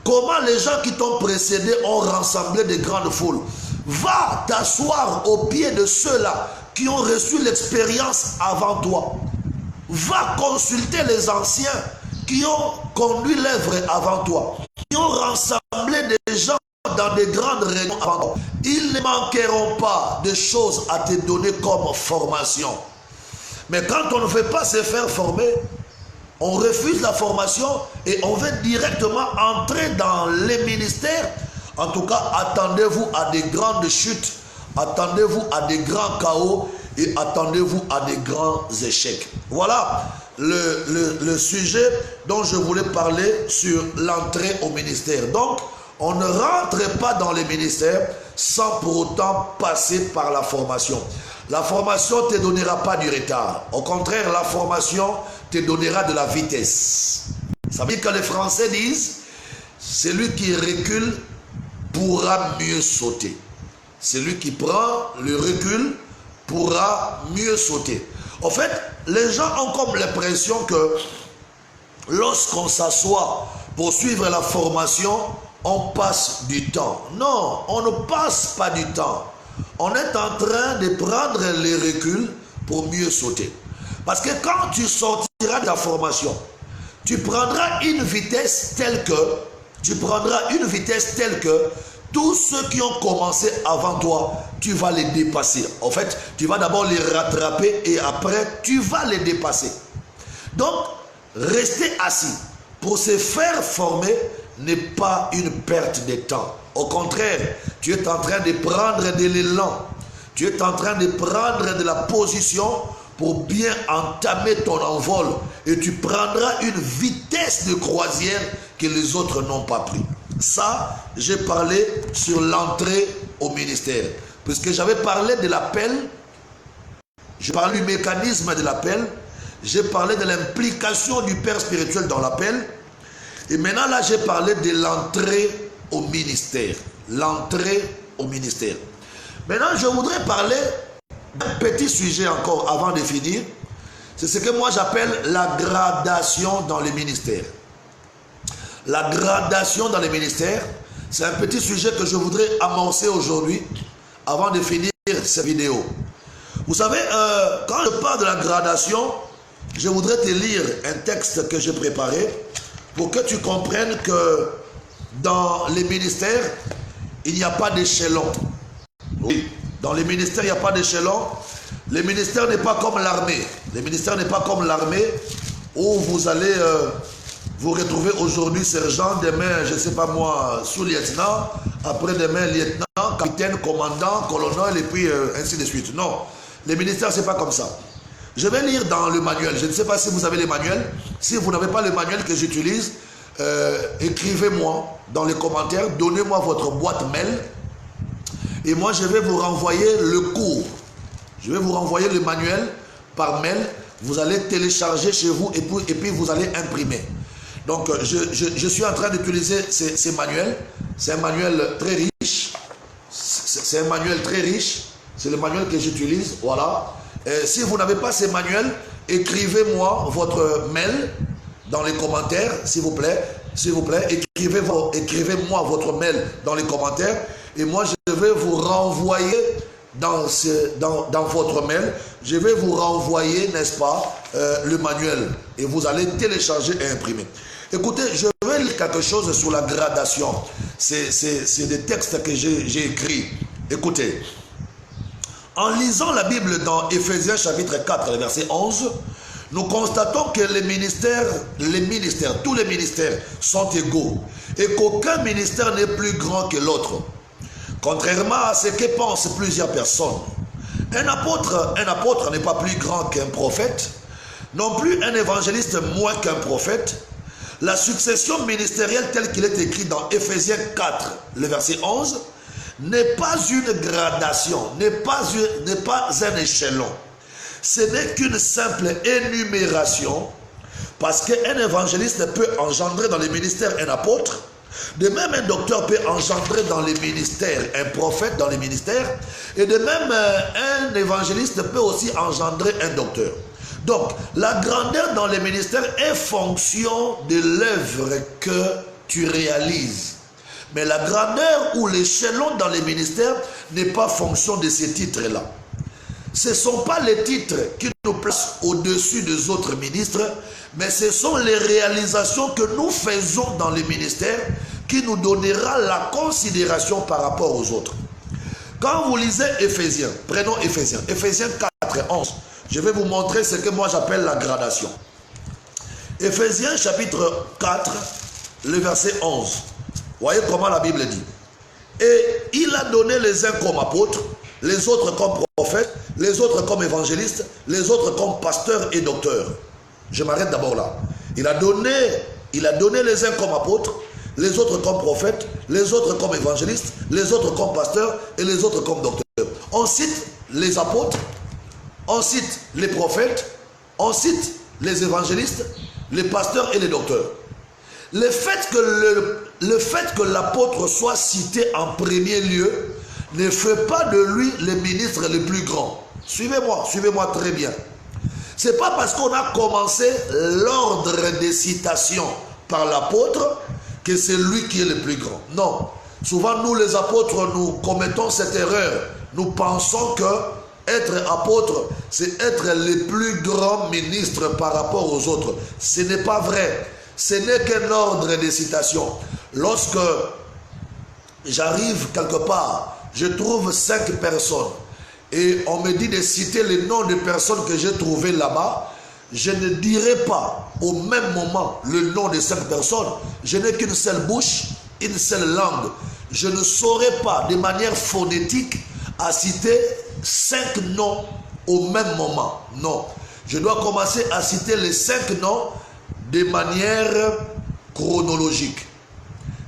Comment les gens qui t'ont précédé ont rassemblé des grandes foules? Va t'asseoir au pied de ceux-là qui ont reçu l'expérience avant toi. Va consulter les anciens qui ont conduit l'œuvre avant toi, qui ont rassemblé des gens dans des grandes réunions avant toi. Ils ne manqueront pas de choses à te donner comme formation. Mais quand on ne veut pas se faire former, on refuse la formation et on veut directement entrer dans les ministères. En tout cas, attendez-vous à des grandes chutes, attendez-vous à des grands chaos et attendez-vous à des grands échecs. Voilà le sujet dont je voulais parler sur l'entrée au ministère. Donc, on ne rentre pas dans les ministères sans pour autant passer par la formation. La formation ne te donnera pas du retard. Au contraire, la formation te donnera de la vitesse. Ça veut dire que les Français disent, celui qui recule pourra mieux sauter. Celui qui prend le recul pourra mieux sauter. En fait, les gens ont comme l'impression que lorsqu'on s'assoit pour suivre la formation, on passe du temps. Non, on ne passe pas du temps. On est en train de prendre les reculs pour mieux sauter. Parce que quand tu sortiras de la formation, tu prendras une vitesse telle que, tous ceux qui ont commencé avant toi, tu vas les dépasser. En fait, tu vas d'abord les rattraper et après, tu vas les dépasser. Donc, rester assis pour se faire former n'est pas une perte de temps. Au contraire, tu es en train de prendre de l'élan. Tu es en train de prendre de la position pour bien entamer ton envol. Et tu prendras une vitesse de croisière que les autres n'ont pas pris. Ça, j'ai parlé sur l'entrée au ministère. Puisque j'avais parlé de l'appel, j'ai parlé du mécanisme de l'appel, j'ai parlé de l'implication du Père spirituel dans l'appel. Et maintenant, là, j'ai parlé de l'entrée au ministère. L'entrée au ministère. Maintenant, je voudrais parler d'un petit sujet encore avant de finir. C'est ce que moi j'appelle la gradation dans les ministères. La gradation dans les ministères, c'est un petit sujet que je voudrais amorcer aujourd'hui avant de finir cette vidéo. Vous savez, quand je parle de la gradation, je voudrais te lire un texte que j'ai préparé pour que tu comprennes que dans les ministères, il n'y a pas d'échelon. Oui, dans les ministères, il n'y a pas d'échelon. Le ministère n'est pas comme l'armée. Le ministère n'est pas comme l'armée où vous allez vous retrouver aujourd'hui sergent, demain, je ne sais pas moi, sous-lieutenant, après-demain, lieutenant, capitaine, commandant, colonel et puis ainsi de suite. Non, les ministères, ce n'est pas comme ça. Je vais lire dans le manuel. Je ne sais pas si vous avez les manuels. Si vous n'avez pas le manuel que j'utilise, écrivez-moi dans les commentaires, donnez-moi votre boîte mail et moi je vais vous renvoyer le cours. Je vais vous renvoyer le manuel par mail. Vous allez télécharger chez vous et puis vous allez imprimer. Donc je suis en train d'utiliser ces manuels. C'est un manuel très riche. C'est un manuel très riche. C'est le manuel que j'utilise. Voilà. Si vous n'avez pas ces manuels, écrivez-moi votre mail dans les commentaires, s'il vous plaît. S'il vous plaît, écrivez-moi votre mail dans les commentaires et moi je vais vous renvoyer dans votre mail, je vais vous renvoyer, n'est-ce pas, le manuel et vous allez télécharger et imprimer. Écoutez, je vais lire quelque chose sur la gradation. C'est des textes que j'ai écrits. Écoutez, En lisant la Bible dans Éphésiens chapitre 4, verset 11, nous constatons que tous les ministères sont égaux et qu'aucun ministère n'est plus grand que l'autre. Contrairement à ce que pensent plusieurs personnes, un apôtre n'est pas plus grand qu'un prophète, non plus un évangéliste moins qu'un prophète. La succession ministérielle telle qu'il est écrit dans Éphésiens 4, le verset 11, n'est pas une gradation, n'est pas un échelon. Ce n'est qu'une simple énumération, parce qu'un évangéliste peut engendrer dans les ministères un apôtre, de même un docteur peut engendrer dans les ministères un prophète dans les ministères, et de même un évangéliste peut aussi engendrer un docteur. Donc, la grandeur dans les ministères est fonction de l'œuvre que tu réalises. Mais la grandeur ou l'échelon dans les ministères n'est pas fonction de ces titres-là. Ce ne sont pas les titres qui nous placent au-dessus des autres ministres, mais ce sont les réalisations que nous faisons dans les ministères qui nous donnera la considération par rapport aux autres. Quand vous lisez Éphésiens, prenons Éphésiens 4 et 11, je vais vous montrer ce que moi j'appelle la gradation. Éphésiens chapitre 4, le verset 11. Voyez comment la Bible dit. Et il a donné les uns comme apôtres, les autres comme prophètes, les autres comme évangélistes, les autres comme pasteurs et docteurs. Je m'arrête d'abord là. Il a donné les uns comme apôtres, les autres comme prophètes, les autres comme évangélistes, les autres comme pasteurs et les autres comme docteurs. On cite les apôtres, on cite les prophètes, on cite les évangélistes, les pasteurs et les docteurs. Le fait que l'apôtre soit cité en premier lieu ne fait pas de lui le ministre le plus grand. Suivez-moi très bien. Ce n'est pas parce qu'on a commencé l'ordre des citations par l'apôtre que c'est lui qui est le plus grand. Non. Souvent, nous les apôtres, nous commettons cette erreur. Nous pensons que être apôtre, c'est être le plus grand ministre par rapport aux autres. Ce n'est pas vrai. Ce n'est qu'un ordre de citation. Lorsque j'arrive quelque part, je trouve 5 personnes et on me dit de citer les noms de personnes que j'ai trouvées là-bas, je ne dirai pas au même moment le nom de 5 personnes. Je n'ai qu'une seule bouche, une seule langue. Je ne saurais pas de manière phonétique à citer 5 noms au même moment. Non. Je dois commencer à citer les 5 noms de manière chronologique.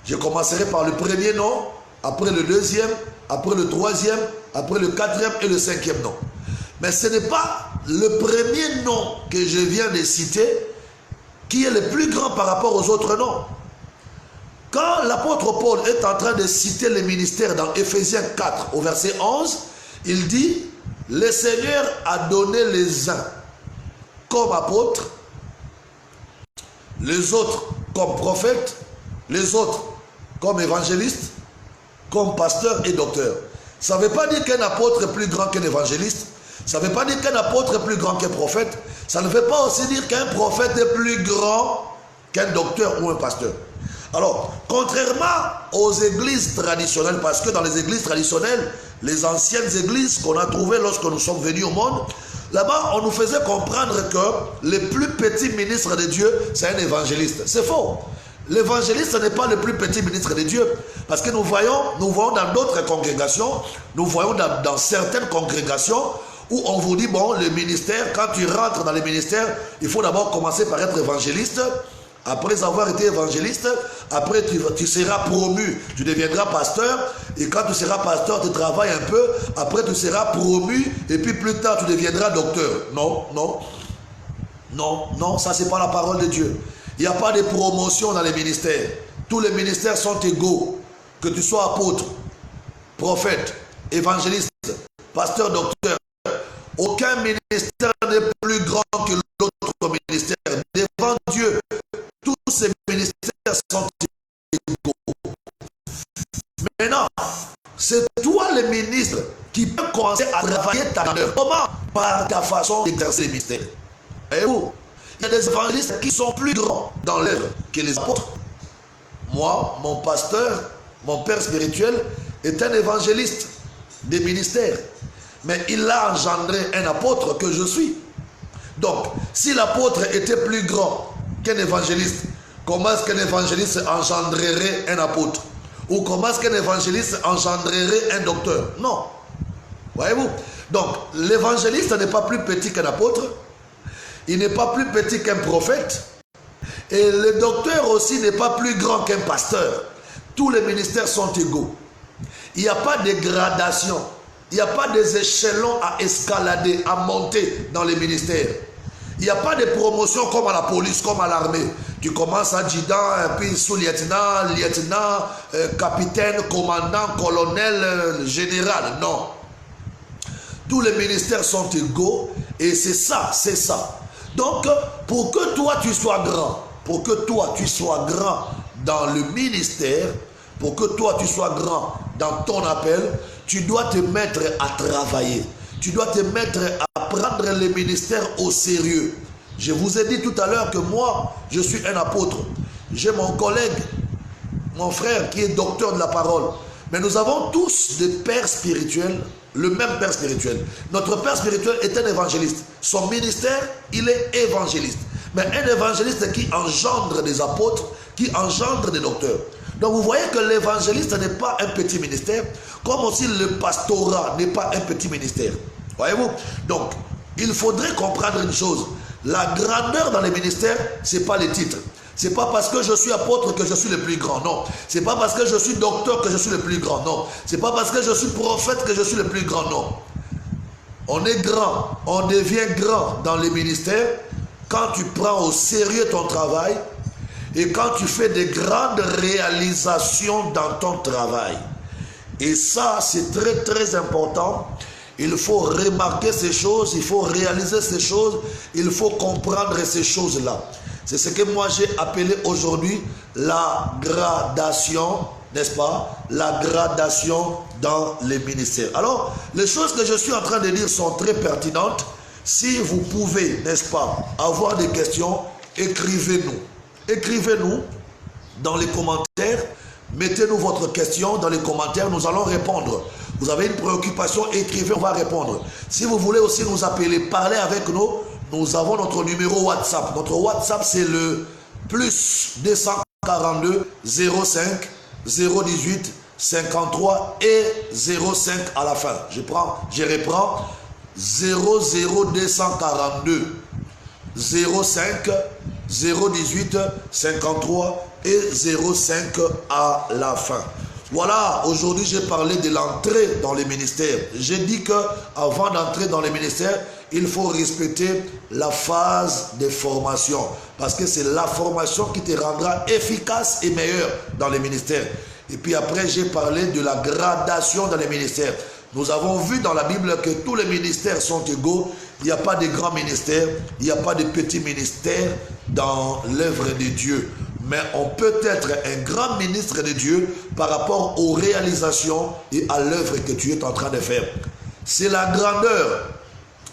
Je commencerai par le premier nom, après le deuxième, après le troisième, après le quatrième et le cinquième nom. Mais ce n'est pas le premier nom que je viens de citer qui est le plus grand par rapport aux autres noms. Quand l'apôtre Paul est en train de citer les ministères dans Éphésiens 4 au verset 11, il dit « Le Seigneur a donné les uns comme apôtres, les autres comme prophètes, les autres comme évangélistes, comme pasteurs et docteurs. » Ça ne veut pas dire qu'un apôtre est plus grand qu'un évangéliste. Ça ne veut pas dire qu'un apôtre est plus grand qu'un prophète. Ça ne veut pas aussi dire qu'un prophète est plus grand qu'un docteur ou un pasteur. Alors, contrairement aux églises traditionnelles, parce que dans les églises traditionnelles, les anciennes églises qu'on a trouvées lorsque nous sommes venus au monde, là-bas, on nous faisait comprendre que le plus petit ministre de Dieu, c'est un évangéliste. C'est faux. L'évangéliste n'est pas le plus petit ministre de Dieu. Parce que nous voyons dans d'autres congrégations, nous voyons dans certaines congrégations où on vous dit, bon, le ministère, quand tu rentres dans le ministère, il faut d'abord commencer par être évangéliste. Après avoir été évangéliste, après tu seras promu, tu deviendras pasteur. Et quand tu seras pasteur, tu travailles un peu. Après tu seras promu et puis plus tard tu deviendras docteur. Non, ça c'est pas la parole de Dieu. Il n'y a pas de promotion dans les ministères. Tous les ministères sont égaux. Que tu sois apôtre, prophète, évangéliste, pasteur, docteur. Aucun ministère n'est plus grand que l'autre ministère. Devant Dieu, tous ces ministères sont égaux. Maintenant, c'est toi le ministre qui peut commencer à travailler ta valeur. Comment? Par ta façon d'exercer les ministères. Et vous, il y a des évangélistes qui sont plus grands dans l'œuvre que les apôtres. Moi, mon pasteur, mon père spirituel, est un évangéliste des ministères. mais il a engendré un apôtre que je suis. Donc, si l'apôtre était plus grand qu'un évangéliste, comment est-ce qu'un évangéliste engendrerait un apôtre? Ou comment est-ce qu'un évangéliste engendrerait un docteur? Non. Voyez-vous? Donc, l'évangéliste n'est pas plus petit qu'un apôtre, il n'est pas plus petit qu'un prophète, et le docteur aussi n'est pas plus grand qu'un pasteur. Tous les ministères sont égaux. Il n'y a pas de gradation, il n'y a pas des échelons à escalader, à monter dans les ministères. Il n'y a pas de promotion comme à la police, comme à l'armée. Tu commences adjudant, puis sous-lieutenant, lieutenant, capitaine, commandant, colonel, général. Non. Tous les ministères sont égaux et c'est ça, c'est ça. Donc, pour que toi tu sois grand, pour que toi tu sois grand dans le ministère, pour que toi tu sois grand dans ton appel, tu dois te mettre à travailler. Tu dois te mettre à prendre les ministères au sérieux. Je vous ai dit tout à l'heure que moi, je suis un apôtre. J'ai mon collègue, mon frère qui est docteur de la parole. Mais nous avons tous des pères spirituels, le même père spirituel. Notre père spirituel est un évangéliste. Son ministère, il est évangéliste. Mais un évangéliste qui engendre des apôtres, qui engendre des docteurs. Donc vous voyez que l'évangéliste n'est pas un petit ministère, comme aussi le pastorat n'est pas un petit ministère. Voyez-vous? Donc, il faudrait comprendre une chose. La grandeur dans les ministères, ce n'est pas les titres. Ce n'est pas parce que je suis apôtre que je suis le plus grand, non. Ce n'est pas parce que je suis docteur que je suis le plus grand, non. Ce n'est pas parce que je suis prophète que je suis le plus grand, non. On est grand, on devient grand dans les ministères quand tu prends au sérieux ton travail et quand tu fais des grandes réalisations dans ton travail. Et ça, c'est très très important. Il faut remarquer ces choses, il faut réaliser ces choses, il faut comprendre ces choses-là. C'est ce que moi j'ai appelé aujourd'hui la gradation, n'est-ce pas? La gradation dans les ministères. Alors, les choses que je suis en train de dire sont très pertinentes. Si vous pouvez, n'est-ce pas, avoir des questions, écrivez-nous. Écrivez-nous dans les commentaires. Mettez-nous votre question dans les commentaires, nous allons répondre. Vous avez une préoccupation, écrivez, on va répondre. Si vous voulez aussi nous appeler, parler avec nous, nous avons notre numéro WhatsApp. Notre WhatsApp, c'est le plus 242 05 018 53 et 05 à la fin. Je reprends 00242 05 018 53 et 05 à la fin. Voilà, aujourd'hui j'ai parlé de l'entrée dans les ministères. J'ai dit qu'avant d'entrer dans les ministères, il faut respecter la phase de formation. Parce que c'est la formation qui te rendra efficace et meilleur dans les ministères. Et puis après, j'ai parlé de la gradation dans les ministères. Nous avons vu dans la Bible que tous les ministères sont égaux. Il n'y a pas de grands ministères, il n'y a pas de petits ministères dans l'œuvre de Dieu. Mais on peut être un grand ministre de Dieu par rapport aux réalisations et à l'œuvre que tu es en train de faire. C'est la grandeur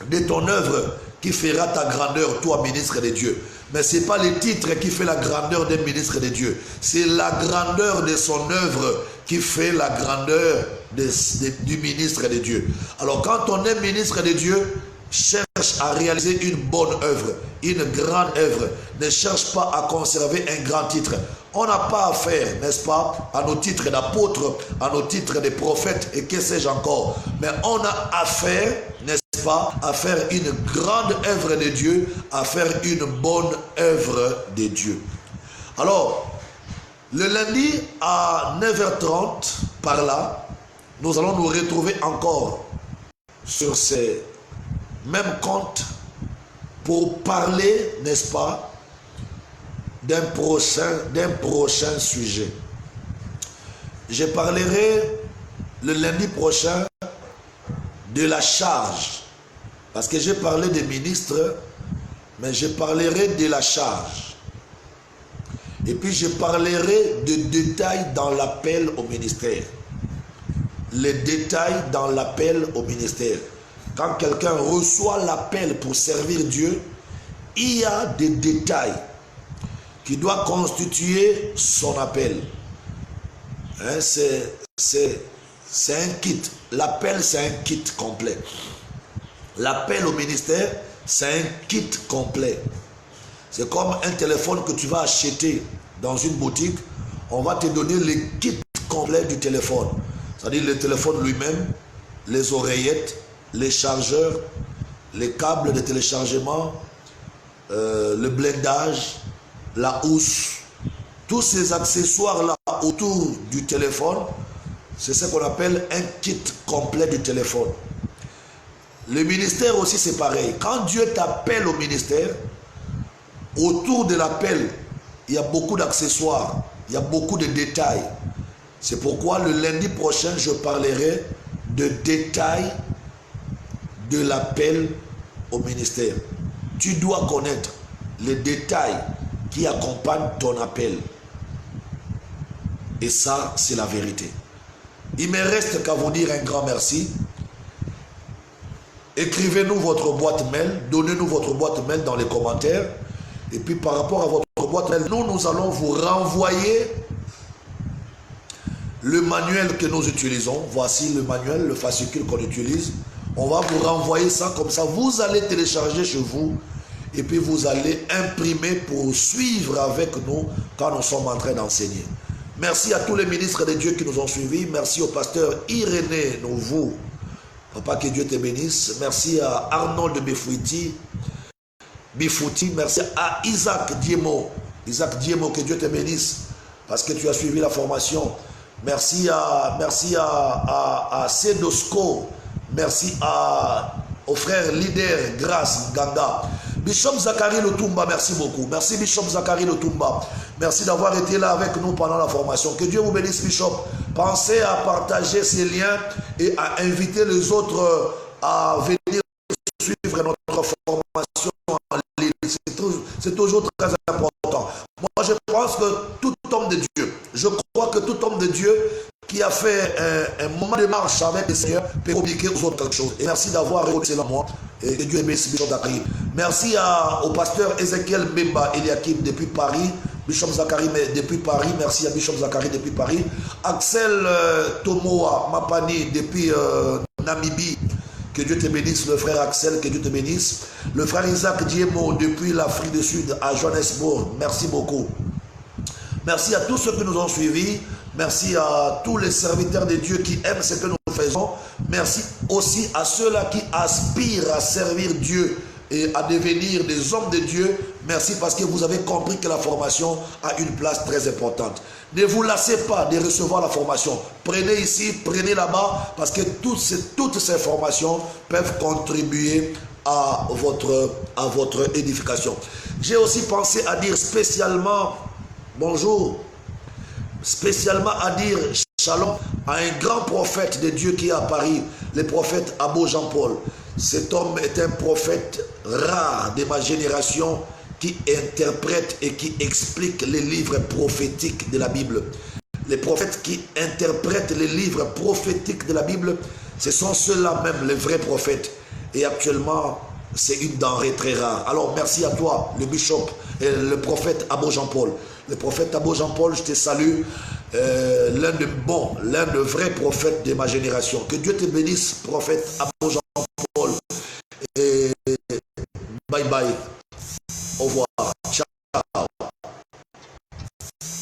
de ton œuvre qui fera ta grandeur, toi, ministre de Dieu. Mais ce n'est pas le titre qui fait la grandeur d'un ministre de Dieu. C'est la grandeur de son œuvre qui fait la grandeur du ministre de Dieu. Alors quand on est ministre de Dieu, cherche à réaliser une bonne œuvre, une grande œuvre. Ne cherche pas à conserver un grand titre. On n'a pas affaire, n'est-ce pas, à nos titres d'apôtres, à nos titres de prophètes et que sais-je encore. Mais on a affaire, n'est-ce pas, à faire une grande œuvre de Dieu, à faire une bonne œuvre de Dieu. Alors, le lundi à 9h30, par là, nous allons nous retrouver encore sur ces mêmes comptes pour parler, n'est-ce pas, d'un prochain sujet. Je parlerai le lundi prochain de la charge. Parce que j'ai parlé des ministres, mais je parlerai de la charge. Et puis je parlerai de détails dans l'appel au ministère. Les détails dans l'appel au ministère. Quand quelqu'un reçoit l'appel pour servir Dieu, il y a des détails qui doivent constituer son appel. Hein, c'est c'est un kit. L'appel, c'est un kit complet. L'appel au ministère, c'est un kit complet. C'est comme un téléphone que tu vas acheter dans une boutique. On va te donner le kit complet du téléphone. C'est-à-dire le téléphone lui-même, les oreillettes, les chargeurs, les câbles de téléchargement, le blindage, la housse. Tous ces accessoires-là autour du téléphone, c'est ce qu'on appelle un kit complet du téléphone. Le ministère aussi, c'est pareil. Quand Dieu t'appelle au ministère, autour de l'appel, il y a beaucoup d'accessoires, il y a beaucoup de détails. C'est pourquoi le lundi prochain, je parlerai de détails de l'appel au ministère. Tu dois connaître les détails qui accompagnent ton appel. Et ça, c'est la vérité. Il me reste qu'à vous dire un grand merci. Écrivez-nous votre boîte mail, donnez-nous votre boîte mail dans les commentaires. Et puis par rapport à votre boîte mail, nous allons vous renvoyer le manuel que nous utilisons. Voici le manuel, le fascicule qu'on utilise. On va vous renvoyer ça comme ça. Vous allez télécharger chez vous et puis vous allez imprimer pour suivre avec nous quand nous sommes en train d'enseigner. Merci à tous les ministres de Dieu qui nous ont suivis. Merci au pasteur Irénée Nouvou. Papa, que Dieu te bénisse. Merci à Arnold Bifouti. Merci à Isaac Diemo. Isaac Diemo, que Dieu te bénisse parce que tu as suivi la formation. Merci à Sedosco. Merci au frère leader Grâce Ganda. Bishop Zachary Lotumba, merci beaucoup. Merci Bishop Zachary Lotumba. Merci d'avoir été là avec nous pendant la formation. Que Dieu vous bénisse, Bishop. Pensez à partager ces liens et à inviter les autres à venir suivre notre formation en ligne. C'est toujours très important. Moi, je pense que tout homme de Dieu, je crois que tout homme de Dieu qui a fait un moment de marche avec le Seigneur peut communiquer aux autres quelque chose. Et merci d'avoir récolté la moi. Et que Dieu bénisse Bishop Zachary. Merci au pasteur Ezekiel Mbemba Eliakim depuis Paris. Bishop Zachary depuis Paris. Merci à Bishop Zachary depuis Paris. Axel Tomoa Mapani depuis Namibie. Que Dieu te bénisse, le frère Axel, que Dieu te bénisse. Le frère Isaac Diemo depuis l'Afrique du Sud à Johannesburg. Merci beaucoup. Merci à tous ceux qui nous ont suivis. Merci à tous les serviteurs de Dieu qui aiment ce que nous faisons. Merci aussi à ceux-là qui aspirent à servir Dieu et à devenir des hommes de Dieu. Merci parce que vous avez compris que la formation a une place très importante. Ne vous lassez pas de recevoir la formation. Prenez ici, prenez là-bas, parce que toutes ces formations peuvent contribuer à votre édification. J'ai aussi pensé à dire spécialement bonjour, spécialement à dire shalom à un grand prophète de Dieu qui est à Paris, le prophète Abo Jean-Paul. Cet homme est un prophète rare de ma génération qui interprète et qui explique les livres prophétiques de la Bible. Les prophètes qui interprètent les livres prophétiques de la Bible, ce sont ceux-là même, les vrais prophètes. Et actuellement, c'est une denrée très rare. Alors, merci à toi, le bishop et le prophète Abo Jean-Paul. Le prophète Abo Jean-Paul, je te salue, l'un de vrais prophètes de ma génération. Que Dieu te bénisse, prophète Abo Jean-Paul. Et bye bye. Au revoir. Ciao.